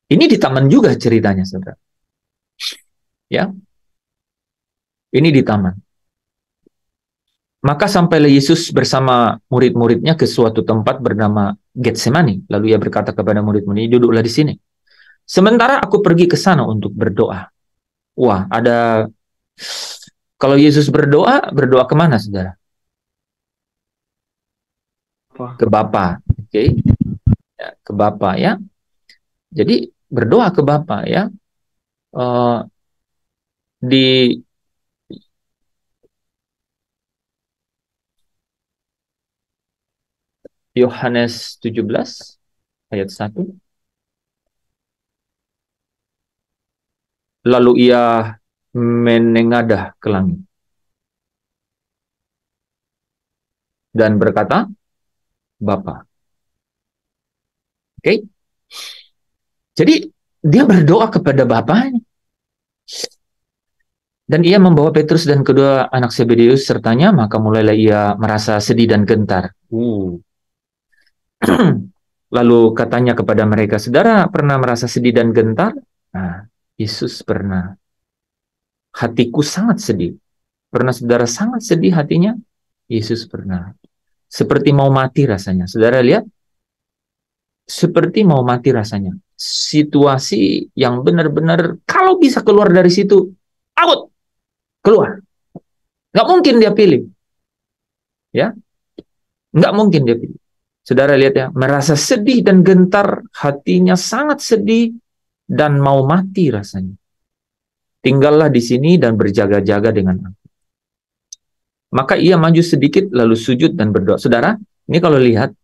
Ini di taman juga ceritanya, saudara. Ya, ini di taman. Maka sampailah Yesus bersama murid-muridnya ke suatu tempat bernama Getsemani. Lalu ia berkata kepada murid-muridnya, duduklah di sini. Sementara aku pergi ke sana untuk berdoa. Wah, kalau Yesus berdoa kemana, saudara? Ke Bapa. Oke. Ya, ke Bapa ya. Jadi berdoa ke Bapa ya. Di Yohanes 17 ayat 1. Lalu ia menengadah ke langit dan berkata, Bapa. Oke. Jadi dia berdoa kepada Bapanya. Dan ia membawa Petrus dan kedua anak Zebedeus sertanya, maka mulailah ia merasa sedih dan gentar. Lalu katanya kepada mereka, saudara pernah merasa sedih dan gentar? Nah, Yesus pernah. hatiku sangat sedih. Pernah saudara sangat sedih hatinya? Yesus pernah. Seperti mau mati rasanya. Saudara lihat? Seperti mau mati rasanya. Situasi yang benar-benar kalau bisa keluar dari situ, out, keluar. Nggak mungkin dia pilih. Ya, nggak mungkin dia pilih. Saudara lihat ya, merasa sedih dan gentar, hatinya sangat sedih dan mau mati rasanya. Tinggallah di sini dan berjaga-jaga dengan aku. Maka ia maju sedikit lalu sujud dan berdoa. Saudara, ini kalau lihat,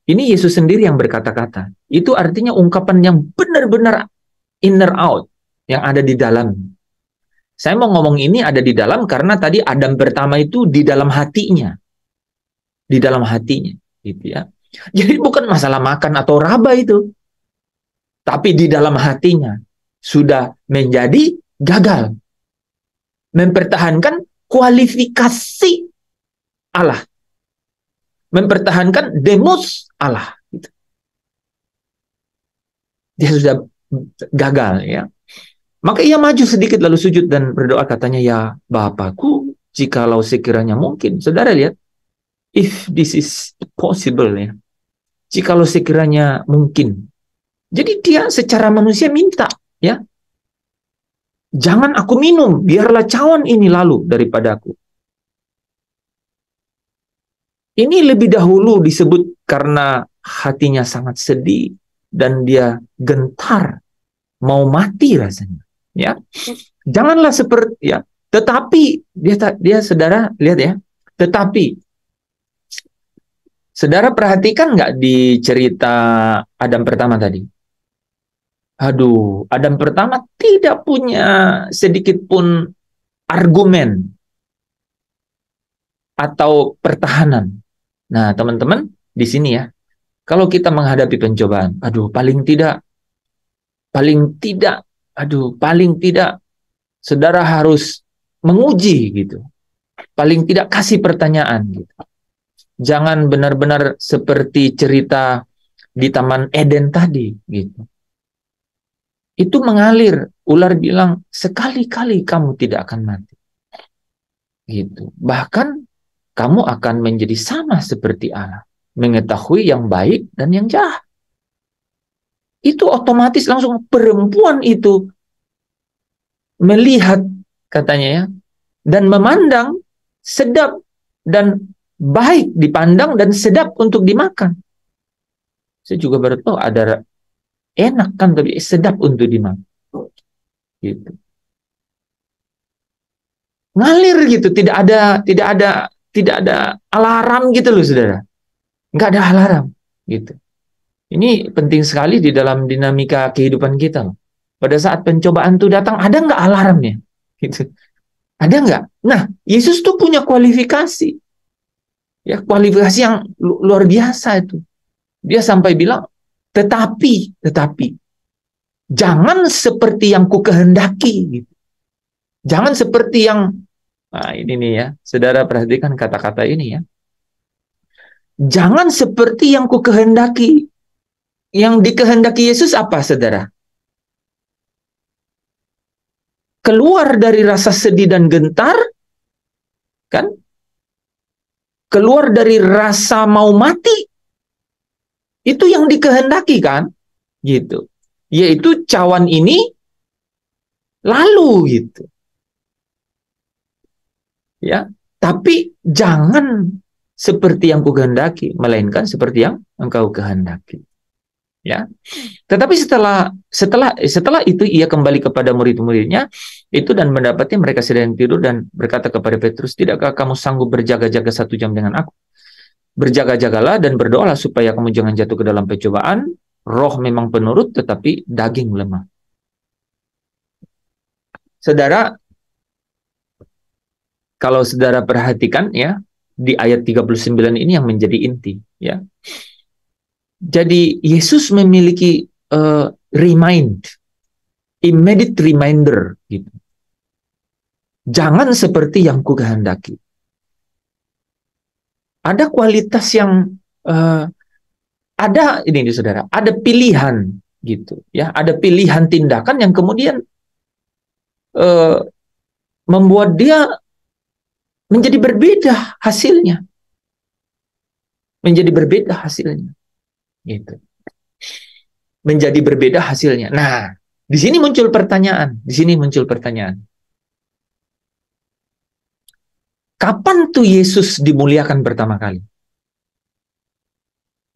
ini Yesus sendiri yang berkata-kata. Itu artinya ungkapan yang benar-benar inner out, yang ada di dalam. Saya mau ngomong ini ada di dalam karena tadi Adam pertama itu di dalam hatinya. Di dalam hatinya, gitu ya. Jadi bukan masalah makan atau raba itu. Tapi di dalam hatinya sudah menjadi gagal. Mempertahankan kualifikasi Allah. Mempertahankan demos Allah. Gitu. Dia sudah gagal ya. Maka ia maju sedikit lalu sujud dan berdoa katanya, ya Bapakku, jikalau sekiranya mungkin. Saudara lihat, if this is possible ya. Jikalau sekiranya mungkin. Jadi dia secara manusia minta ya. Jangan aku minum, biarlah cawan ini lalu daripada aku. Ini lebih dahulu disebut karena hatinya sangat sedih dan dia gentar mau mati rasanya. Ya, janganlah seperti ya. Tetapi dia saudara lihat ya. Tetapi saudara perhatikan nggak di cerita Adam pertama tadi? Aduh, Adam pertama tidak punya sedikit pun argumen atau pertahanan. Nah, teman-teman, di sini ya, kalau kita menghadapi pencobaan, paling tidak, saudara harus menguji gitu. Paling tidak kasih pertanyaan gitu. Jangan benar-benar seperti cerita di Taman Eden tadi gitu. Itu mengalir, ular bilang, sekali-kali kamu tidak akan mati. Gitu. Bahkan kamu akan menjadi sama seperti Allah, mengetahui yang baik dan yang jahat. Itu otomatis langsung perempuan itu melihat katanya ya, dan memandang sedap dan baik dipandang dan sedap untuk dimakan. Saya juga baru tahu ada enak kan tapi sedap untuk dimakan. Gitu. Ngalir gitu, tidak ada alarm gitu loh saudara. Nggak ada alarm gitu. Ini penting sekali di dalam dinamika kehidupan kita loh. Pada saat pencobaan itu datang, ada nggak alarmnya? Gitu. Ada nggak? Nah, Yesus tuh punya kualifikasi. Ya, kualifikasi yang luar biasa itu. Dia sampai bilang, tetapi, jangan seperti yang ku kehendaki. Gitu. Jangan seperti yang, nah ini nih ya, saudara perhatikan kata-kata ini ya. Jangan seperti yang ku kehendaki. Yang dikehendaki Yesus apa, saudara? Keluar dari rasa sedih dan gentar, kan? Keluar dari rasa mau mati, itu yang dikehendaki kan? Gitu. Yaitu cawan ini lalu gitu. Ya, tapi jangan seperti yang kukehendaki, melainkan seperti yang engkau kehendaki. Ya, tetapi setelah itu ia kembali kepada murid-muridnya itu dan mendapati mereka sedang tidur dan berkata kepada Petrus, tidakkah kamu sanggup berjaga-jaga 1 jam dengan aku? Berjaga-jagalah dan berdoalah supaya kamu jangan jatuh ke dalam pencobaan. Roh memang penurut tetapi daging lemah. Saudara, kalau saudara perhatikan ya, di ayat 39 ini yang menjadi inti ya. Jadi Yesus memiliki immediate reminder gitu. Jangan seperti yang kukehendaki. Ada kualitas yang ada ini saudara, ada pilihan gitu ya, ada pilihan tindakan yang kemudian membuat dia menjadi berbeda hasilnya. Menjadi berbeda hasilnya. Gitu. Menjadi berbeda hasilnya. Nah, di sini muncul pertanyaan. Kapan tuh Yesus dimuliakan pertama kali?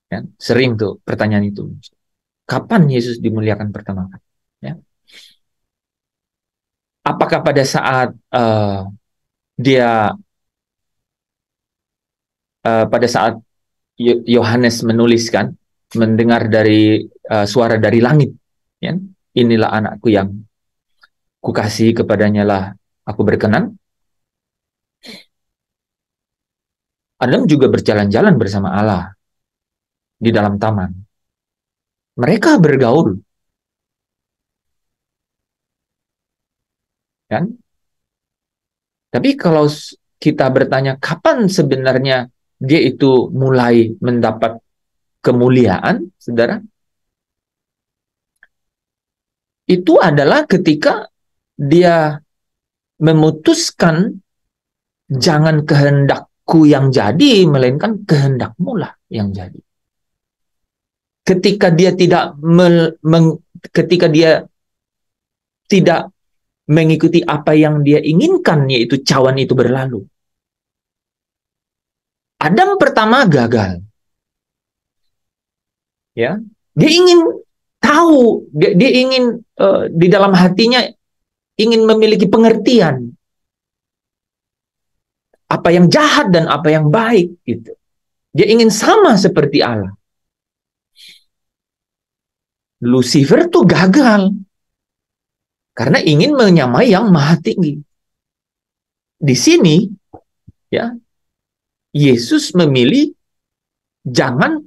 Ya, sering tuh pertanyaan itu. Kapan Yesus dimuliakan pertama kali? Ya. Apakah pada saat pada saat Yohanes menuliskan, mendengar dari suara dari langit, ya, inilah anakku yang kukasihi, kepadanya lah aku berkenan. Adam juga berjalan-jalan bersama Allah di dalam taman. Mereka bergaul, kan? Tapi kalau kita bertanya kapan sebenarnya dia itu mulai mendapat kemuliaan, saudara, itu adalah ketika dia memutuskan jangan kehendakku yang jadi, melainkan kehendakmu lah yang jadi. Ketika dia tidak mengikuti apa yang dia inginkan, yaitu cawan itu berlalu. Adam pertama gagal. Ya, dia ingin tahu, dia ingin di dalam hatinya ingin memiliki pengertian apa yang jahat dan apa yang baik gitu. Dia ingin sama seperti Allah. Lucifer tuh gagal karena ingin menyamai yang maha tinggi. Di sini ya, Yesus memilih jangan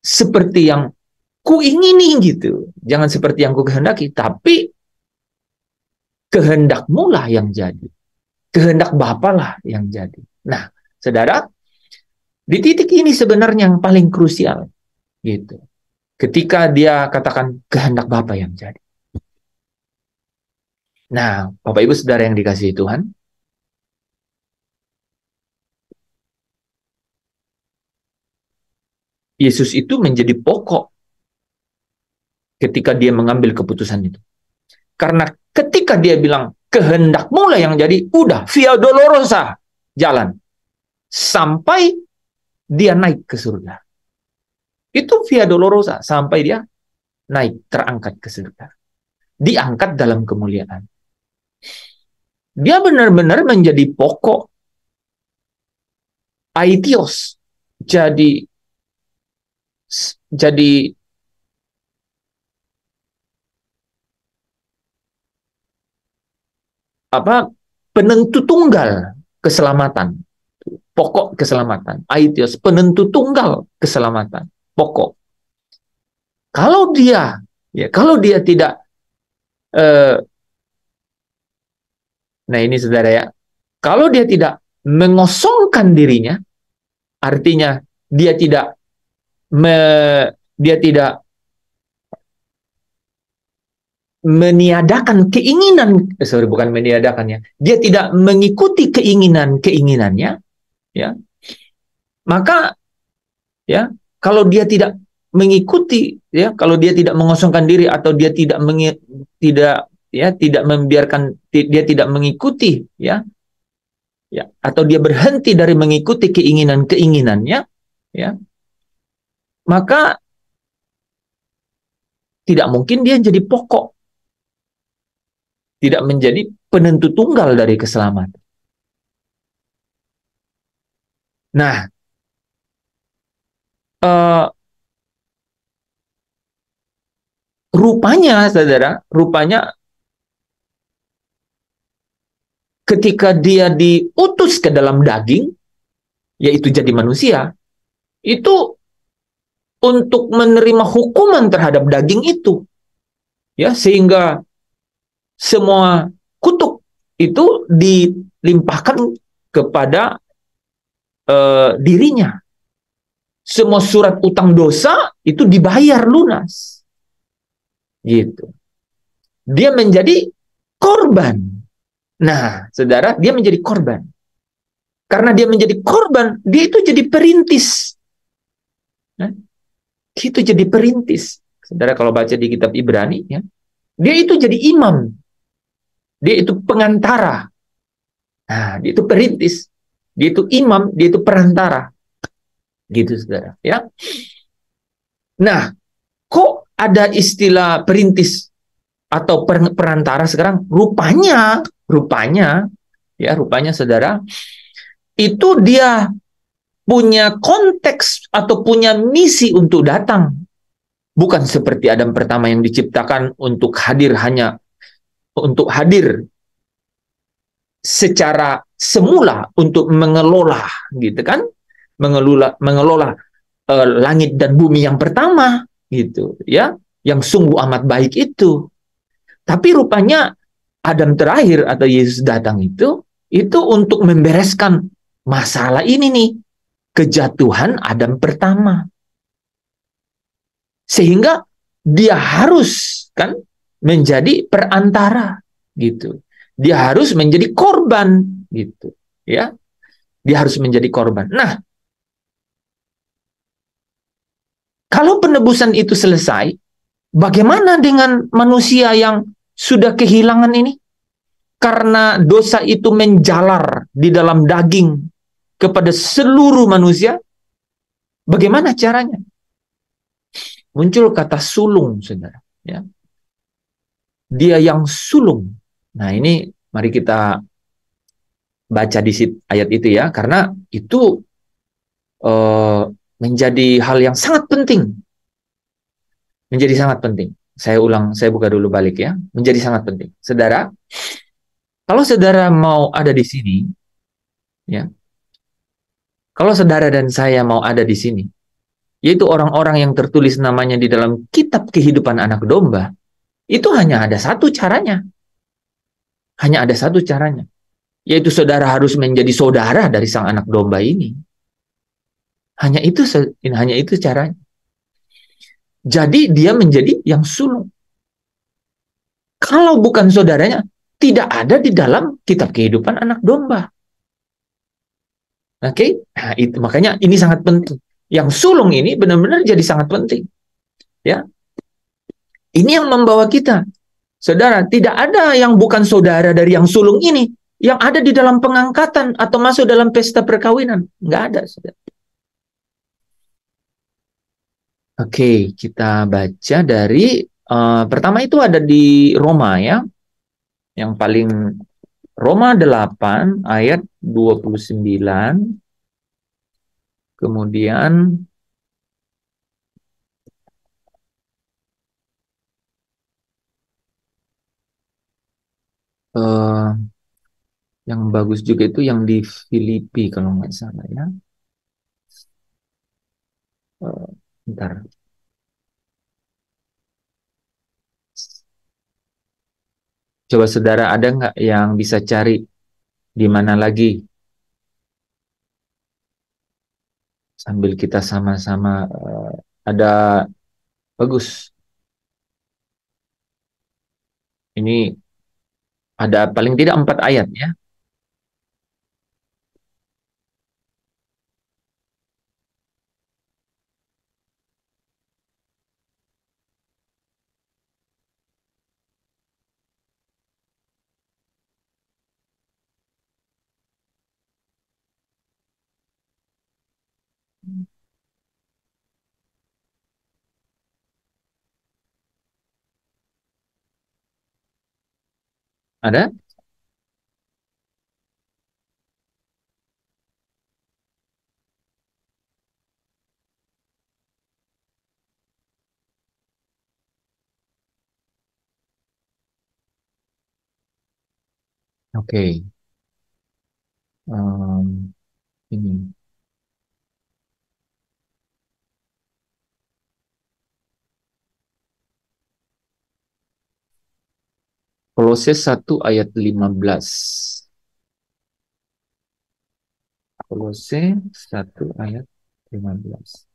seperti yang ku ingini gitu. Jangan seperti yang ku kehendaki, tapi kehendakmu lah yang jadi. Kehendak Bapa lah yang jadi. Nah, saudara, di titik ini sebenarnya yang paling krusial gitu. Ketika dia katakan kehendak Bapa yang jadi. Nah, Bapak Ibu Saudara yang dikasihi Tuhan, Yesus itu menjadi pokok ketika dia mengambil keputusan itu. Karena ketika dia bilang kehendakmu lah yang jadi, udah via dolorosa jalan sampai dia naik ke surga. Itu via dolorosa sampai dia naik, terangkat ke surga. Diangkat dalam kemuliaan. Dia benar-benar menjadi pokok aitios. Jadi penentu tunggal keselamatan. Pokok keselamatan. Aitios, penentu tunggal keselamatan. Pokok. Kalau dia tidak nah ini saudara ya, kalau dia tidak mengosongkan dirinya, artinya dia tidak meniadakan keinginan, bukan meniadakannya, dia tidak mengikuti keinginannya, ya, maka ya, kalau dia tidak mengikuti, ya, kalau dia tidak mengosongkan diri atau dia tidak membiarkan, dia tidak mengikuti, ya, atau dia berhenti dari mengikuti keinginannya, ya, maka tidak mungkin dia jadi pokok, tidak menjadi penentu tunggal dari keselamatan. Nah, rupanya, saudara, ketika dia diutus ke dalam daging, yaitu jadi manusia, itu untuk menerima hukuman terhadap daging itu, ya, sehingga semua kutuk itu dilimpahkan kepada dirinya. Semua surat utang dosa itu dibayar lunas, gitu. Dia menjadi korban Nah, saudara, dia menjadi korban. Karena dia menjadi korban, dia itu jadi perintis. Nah, itu jadi perintis. Saudara kalau baca di kitab Ibrani, ya, dia itu jadi imam. Dia itu pengantara. Nah, dia itu perintis. Dia itu imam, dia itu perantara. Gitu, saudara. Ya. Nah, kok ada istilah perintis atau perantara sekarang? Rupanya, saudara, itu dia punya konteks atau punya misi untuk datang. Bukan seperti Adam pertama yang diciptakan untuk hadir secara semula untuk mengelola, gitu kan? Mengelola langit dan bumi yang pertama, gitu ya, yang sungguh amat baik itu. Tapi rupanya Adam terakhir atau Yesus datang itu untuk membereskan masalah ini nih, kejatuhan Adam pertama. Sehingga dia harus kan menjadi perantara gitu. Dia harus menjadi korban gitu, ya. Dia harus menjadi korban. Nah, kalau penebusan itu selesai, bagaimana dengan manusia yang sudah kehilangan ini? Karena dosa itu menjalar di dalam daging kepada seluruh manusia, bagaimana caranya? Muncul kata sulung, saudara. Ya. Dia yang sulung. Nah, ini mari kita baca di ayat itu ya, karena itu menjadi hal yang sangat penting. Menjadi sangat penting. Saya buka dulu balik ya. Menjadi sangat penting. Saudara, kalau saudara mau ada di sini, ya, kalau saudara dan saya mau ada di sini, yaitu orang-orang yang tertulis namanya di dalam kitab kehidupan anak domba, itu hanya ada satu caranya. Hanya ada satu caranya. Yaitu saudara harus menjadi saudara dari sang anak domba ini. Hanya itu caranya. Jadi dia menjadi yang sulung. Kalau bukan saudaranya, tidak ada di dalam kitab kehidupan anak domba. Oke? Nah, itu makanya ini sangat penting. Yang sulung ini benar-benar jadi sangat penting. Ya. Ini yang membawa kita. Saudara, tidak ada yang bukan saudara dari yang sulung ini yang ada di dalam pengangkatan atau masuk dalam pesta perkawinan. Nggak ada, saudara. Oke, kita baca dari pertama itu ada di Roma ya. Yang paling Roma 8 ayat 29. Kemudian eh, yang bagus juga itu yang di Filipi kalau nggak salah ya. Bentar. Coba saudara ada nggak yang bisa cari di mana lagi? Sambil kita sama-sama ada bagus. Ini ada paling tidak 4 ayat ya. Ada? Oke. Ini. Kolose 1 ayat 15. Kolose 1 ayat 15.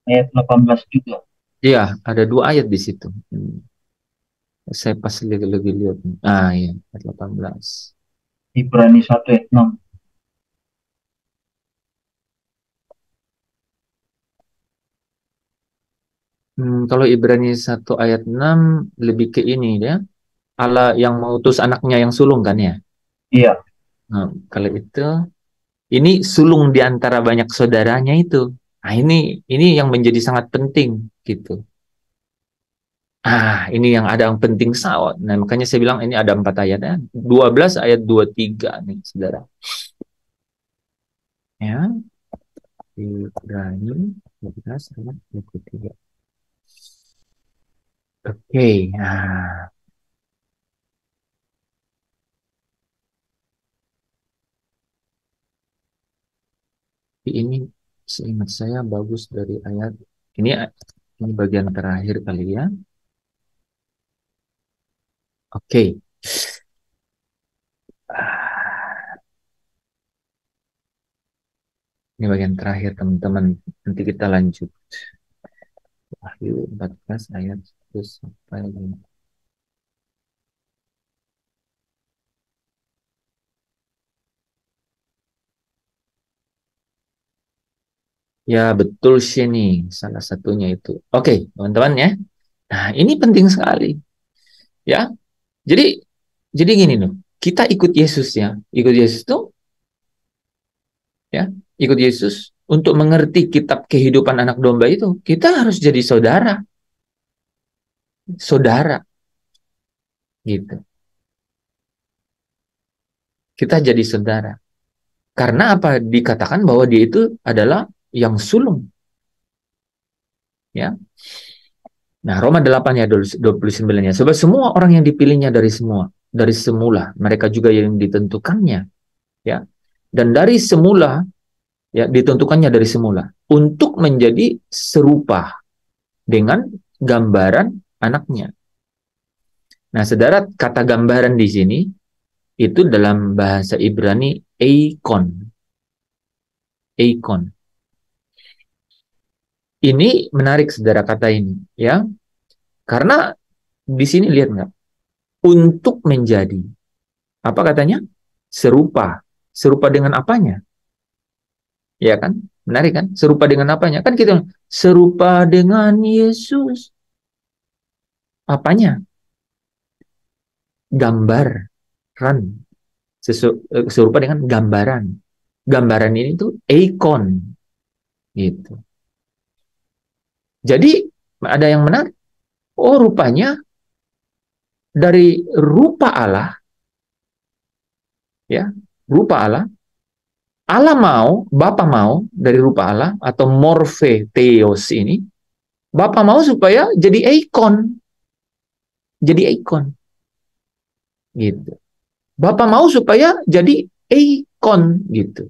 ayat 18 juga. Iya, ada 2 ayat di situ. Saya pas lagi lihat. Ah, iya, ayat 18. Ibrani 1 ayat 6. Kalau Ibrani 1 ayat 6 lebih ke ini ya. Allah yang mengutus anaknya yang sulung kan ya. Iya, Nah, kalau itu ini sulung di antara banyak saudaranya itu. Nah, ini yang menjadi sangat penting gitu. Ini yang ada yang penting sawat. Nah, makanya saya bilang ini ada 4 ayat ya. 12 ayat 23 nih, Saudara. Ya, Ibrani 12 ayat 23. Oke, nah. Ini seingat saya bagus dari ayat ini bagian terakhir kali ya. Oke. Ini bagian terakhir teman-teman. Nanti kita lanjut. Wahyu 14 ayat 1 sampai 5. Ya, betul sih nih salah satunya itu. Oke, teman-teman ya. Nah, ini penting sekali. Ya. Jadi gini nih. Kita ikut Yesus ya. Ikut Yesus tuh ya, ikut Yesus untuk mengerti kitab kehidupan anak domba itu, kita harus jadi saudara. Saudara gitu. Kita jadi saudara. Karena apa? Dikatakan bahwa dia itu adalah yang sulung. Ya. Nah, Roma 8 ya 29-nya. Sebab semua orang yang dipilihnya dari semula, mereka juga yang ditentukannya, ya. Dan dari semula, ya, ditentukannya dari semula untuk menjadi serupa dengan gambaran anaknya. Nah, Saudara, kata gambaran di sini itu dalam bahasa Ibrani eikon. Eikon. Ini menarik, Saudara, kata ini, ya. Karena di sini lihat nggak? Untuk menjadi. Apa katanya? Serupa. Serupa dengan apanya? Ya kan? Menarik kan? Serupa dengan apanya? Kan kita serupa dengan Yesus. Apanya? Gambaran. Serupa dengan gambaran. Gambaran ini tuh eikon. Gitu. Jadi ada yang menarik. Oh, rupanya dari rupa Allah, ya, rupa Allah, Allah mau, Bapa mau dari rupa Allah atau morphe theos ini, Bapa mau supaya jadi eikon, gitu. Bapa mau supaya jadi eikon, gitu.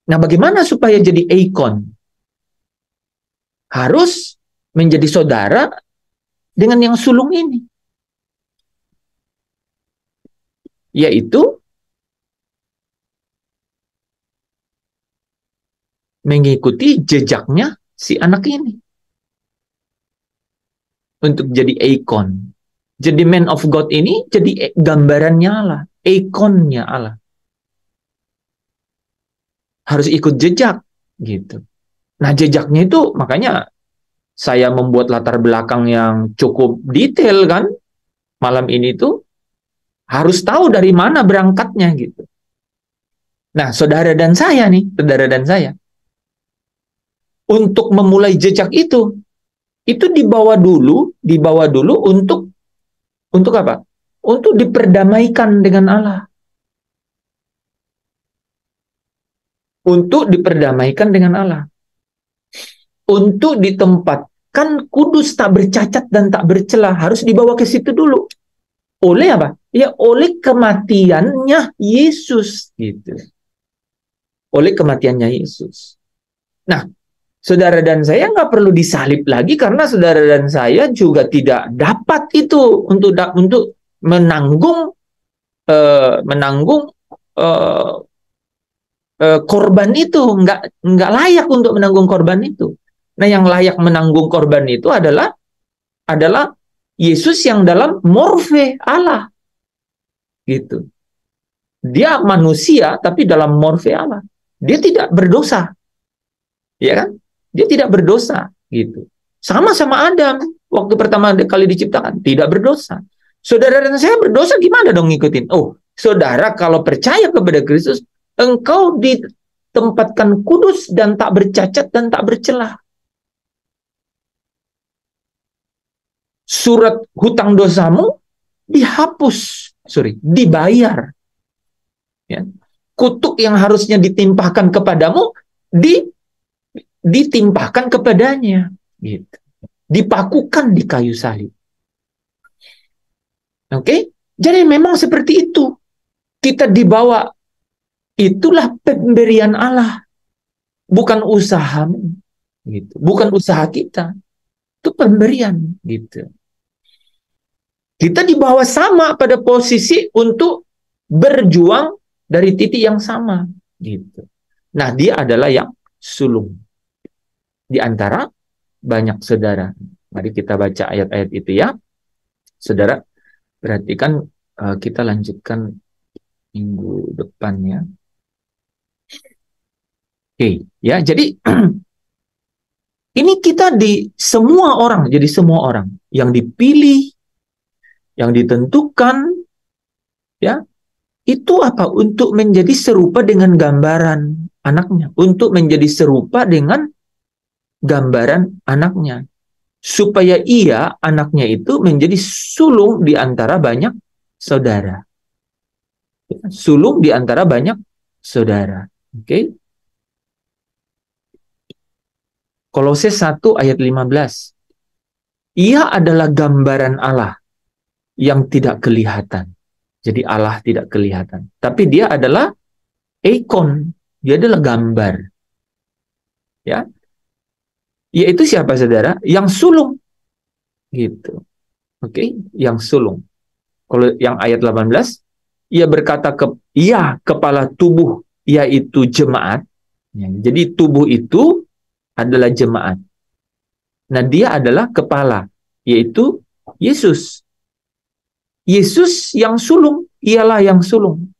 Nah, bagaimana supaya jadi eikon? Harus menjadi saudara dengan yang sulung ini, yaitu mengikuti jejaknya si anak ini untuk jadi eikon. Jadi man of God ini jadi gambarannya Allah, eikonnya Allah. Harus ikut jejak gitu. Nah, jejaknya itu makanya saya membuat latar belakang yang cukup detail kan. Malam ini tuh harus tahu dari mana berangkatnya gitu. Nah, saudara dan saya untuk memulai jejak itu dibawa dulu untuk apa? Untuk diperdamaikan dengan Allah. Untuk diperdamaikan dengan Allah. Untuk ditempatkan kudus, tak bercacat dan tak bercela, harus dibawa ke situ dulu. Oleh apa? Ya, oleh kematiannya Yesus gitu. Oleh kematiannya Yesus. Nah, saudara dan saya nggak perlu disalib lagi karena saudara dan saya juga tidak dapat itu untuk menanggung korban itu, nggak layak untuk menanggung korban itu. Nah, yang layak menanggung korban itu adalah Yesus yang dalam morfe Allah, gitu. Dia manusia tapi dalam morfe Allah. Dia tidak berdosa, ya kan? Dia tidak berdosa, gitu. Sama Adam waktu pertama kali diciptakan tidak berdosa. Saudara dan saya berdosa, gimana dong ngikutin? Oh, saudara kalau percaya kepada Kristus, engkau ditempatkan kudus dan tak bercacat dan tak bercelah. Surat hutang dosamu dibayar. Ya. Kutuk yang harusnya ditimpahkan kepadamu ditimpahkan kepadanya, gitu. Dipakukan di kayu salib. Oke? Jadi memang seperti itu. Kita dibawa, itulah pemberian Allah. Bukan usahamu, gitu. Bukan usaha kita. Itu pemberian, gitu. Kita dibawa sama pada posisi untuk berjuang dari titik yang sama, gitu. Nah, dia adalah yang sulung di antara banyak saudara. Mari kita baca ayat-ayat itu ya. Saudara, perhatikan, kita lanjutkan minggu depannya. Oke, ya. Jadi ini kita semua orang yang dipilih, yang ditentukan, ya, itu apa? Untuk menjadi serupa dengan gambaran anaknya, untuk menjadi serupa dengan gambaran anaknya, supaya anaknya itu menjadi sulung di antara banyak saudara. Sulung di antara banyak saudara. Oke. Kolose 1 ayat 15. Ia adalah gambaran Allah yang tidak kelihatan. Jadi Allah tidak kelihatan. Tapi dia adalah ikon. Dia adalah gambar. Ya. Yaitu siapa, saudara? Yang sulung. Gitu. Oke, yang sulung. Kalau yang ayat 18, ia berkata kepala tubuh, yaitu jemaat. Ya, jadi tubuh itu adalah jemaat. Nah, dia adalah kepala, yaitu Yesus. Yesus yang sulung, ialah yang sulung.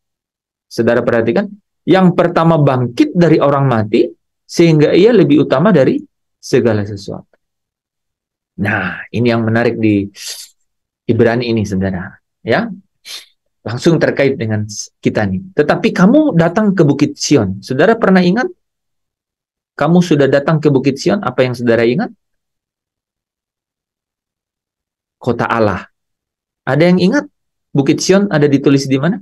Saudara perhatikan, yang pertama bangkit dari orang mati, sehingga ia lebih utama dari segala sesuatu. Nah, ini yang menarik di Ibrani ini, saudara. Ya, langsung terkait dengan kita nih. Tetapi kamu datang ke Bukit Sion. Saudara pernah ingat? Kamu sudah datang ke Bukit Sion, apa yang saudara ingat? Kota Allah. Ada yang ingat? Bukit Sion ada ditulis di mana?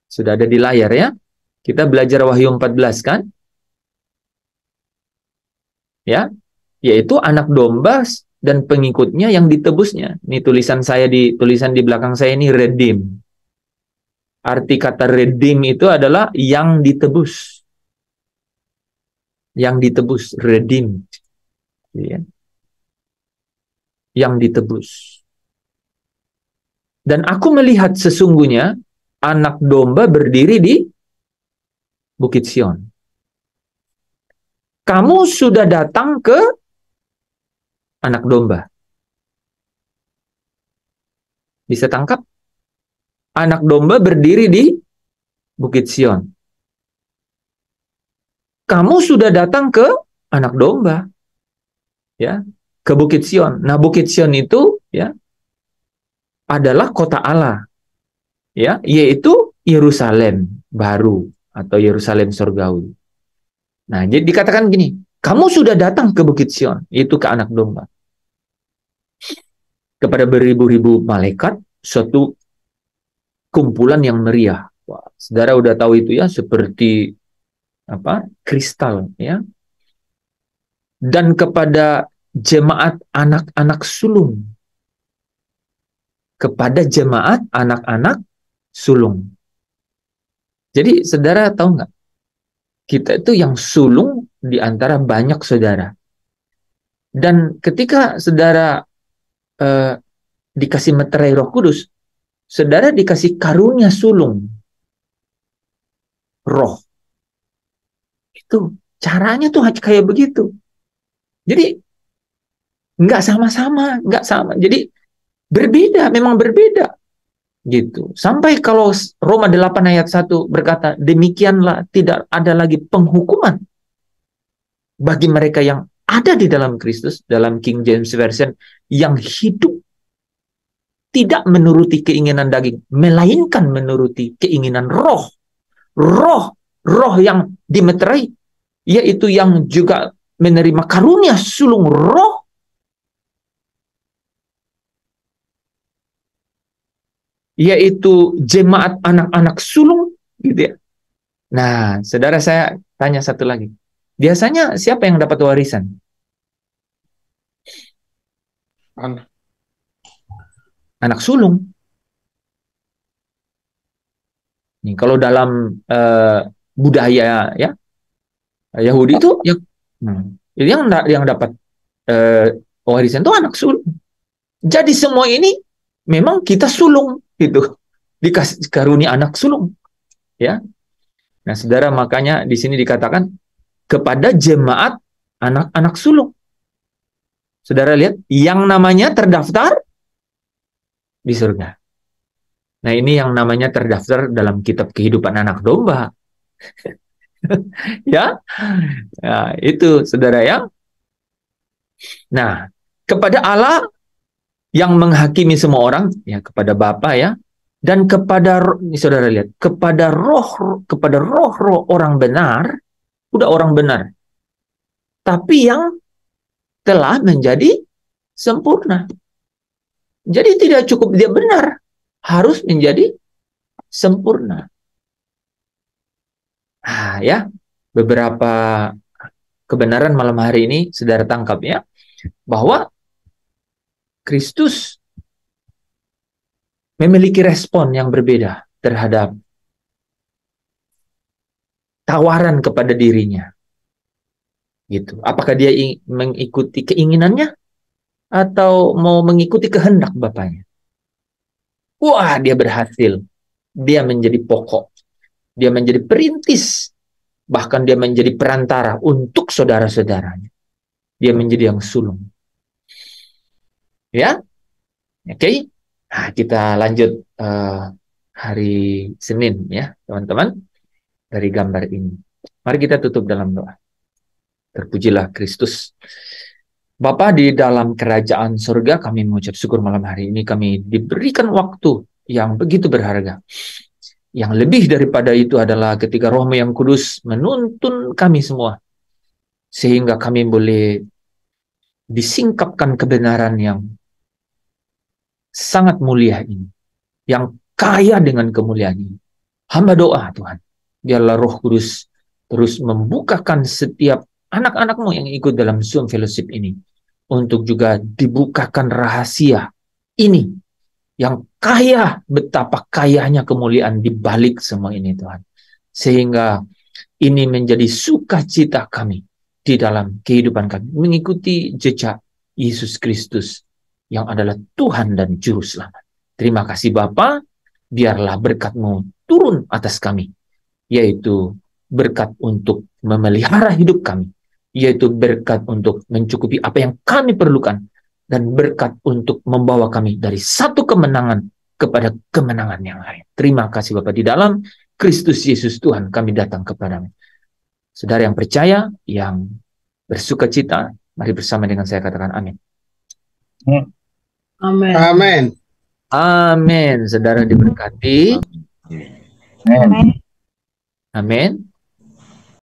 Sudah ada di layar ya. Kita belajar Wahyu 14 kan? Ya, yaitu anak domba dan pengikutnya yang ditebusnya. Ini tulisan di belakang saya ini redeem. Arti kata redeem itu adalah yang ditebus. Yang ditebus, redeem. Ya. Yang ditebus. Dan aku melihat sesungguhnya anak domba berdiri di Bukit Sion. Kamu sudah datang ke anak domba. Bisa tangkap? Anak domba berdiri di Bukit Sion. Kamu sudah datang ke anak domba. Ya, ke Bukit Sion. Nah, Bukit Sion itu ya adalah kota Allah. Ya, yaitu Yerusalem baru atau Yerusalem surgawi. Nah, jadi dikatakan gini, kamu sudah datang ke Bukit Sion, yaitu ke anak domba. Kepada beribu-ribu malaikat, suatu kumpulan yang meriah. Wah, saudara udah tahu itu ya, seperti apa? Kristal, ya. Dan kepada jemaat anak-anak sulung. Kepada jemaat anak-anak sulung. Jadi saudara tahu nggak? Kita itu yang sulung di antara banyak saudara. Dan ketika saudara dikasih meterai Roh Kudus, saudara dikasih karunia sulung roh. Itu caranya tuh kayak begitu. Jadi nggak sama-sama, nggak sama. Jadi berbeda, memang berbeda. Gitu. Sampai kalau Roma 8 ayat 1 berkata, demikianlah tidak ada lagi penghukuman bagi mereka yang ada di dalam Kristus, dalam King James Version, yang hidup tidak menuruti keinginan daging, melainkan menuruti keinginan roh. Roh yang dimeterai, yaitu yang juga menerima karunia sulung roh, yaitu jemaat anak-anak sulung, gitu ya. Nah, saudara, saya tanya satu lagi. Biasanya siapa yang dapat warisan? Anak sulung. Nih, kalau dalam budaya ya Yahudi itu yang dapat warisan itu anak sulung. Jadi semua ini memang kita sulung gitu. Dikasih karunia anak sulung. Ya. Nah, saudara, makanya di sini dikatakan kepada jemaat anak-anak sulung. Saudara lihat, yang namanya terdaftar di surga. Nah, ini yang namanya terdaftar dalam kitab kehidupan anak domba. Ya. Nah, itu saudara ya. Nah, kepada Allah yang menghakimi semua orang, ya, kepada Bapa ya, dan kepada saudara lihat, kepada roh orang benar, udah orang benar, tapi yang telah menjadi sempurna. Jadi tidak cukup dia benar, harus menjadi sempurna. Nah, ya, beberapa kebenaran malam hari ini saudara tangkap ya, bahwa Kristus memiliki respon yang berbeda terhadap tawaran kepada dirinya. Gitu. Apakah dia mengikuti keinginannya atau mau mengikuti kehendak Bapaknya? Wah, dia berhasil. Dia menjadi pokok. Dia menjadi perintis. Bahkan dia menjadi perantara untuk saudara-saudaranya. Dia menjadi yang sulung. Ya, oke. Nah, kita lanjut hari Senin ya, teman-teman, dari gambar ini. Mari kita tutup dalam doa. Terpujilah Kristus. Bapa di dalam kerajaan surga, kami mengucap syukur malam hari ini kami diberikan waktu yang begitu berharga. Yang lebih daripada itu adalah ketika Roh-Mu yang Kudus menuntun kami semua, sehingga kami boleh disingkapkan kebenaran yang sangat mulia ini, yang kaya dengan kemuliaan ini. Hamba doa Tuhan, biarlah Roh Kudus terus membukakan setiap anak-anak-Mu yang ikut dalam Zoom Fellowship ini, untuk juga dibukakan rahasia ini, yang kaya, betapa kayanya kemuliaan di balik semua ini Tuhan. Sehingga ini menjadi sukacita kami di dalam kehidupan kami, mengikuti jejak Yesus Kristus yang adalah Tuhan dan Juru Selamat. Terima kasih Bapa, biarlah berkat-Mu turun atas kami, yaitu berkat untuk memelihara hidup kami, yaitu berkat untuk mencukupi apa yang kami perlukan, dan berkat untuk membawa kami dari satu kemenangan kepada kemenangan yang lain. Terima kasih Bapa, di dalam Kristus Yesus Tuhan kami datang kepadamu. Saudara yang percaya, yang bersuka cita, mari bersama dengan saya katakan amin. Amin. Amin. Amin. Saudara diberkati. Amin. Amin.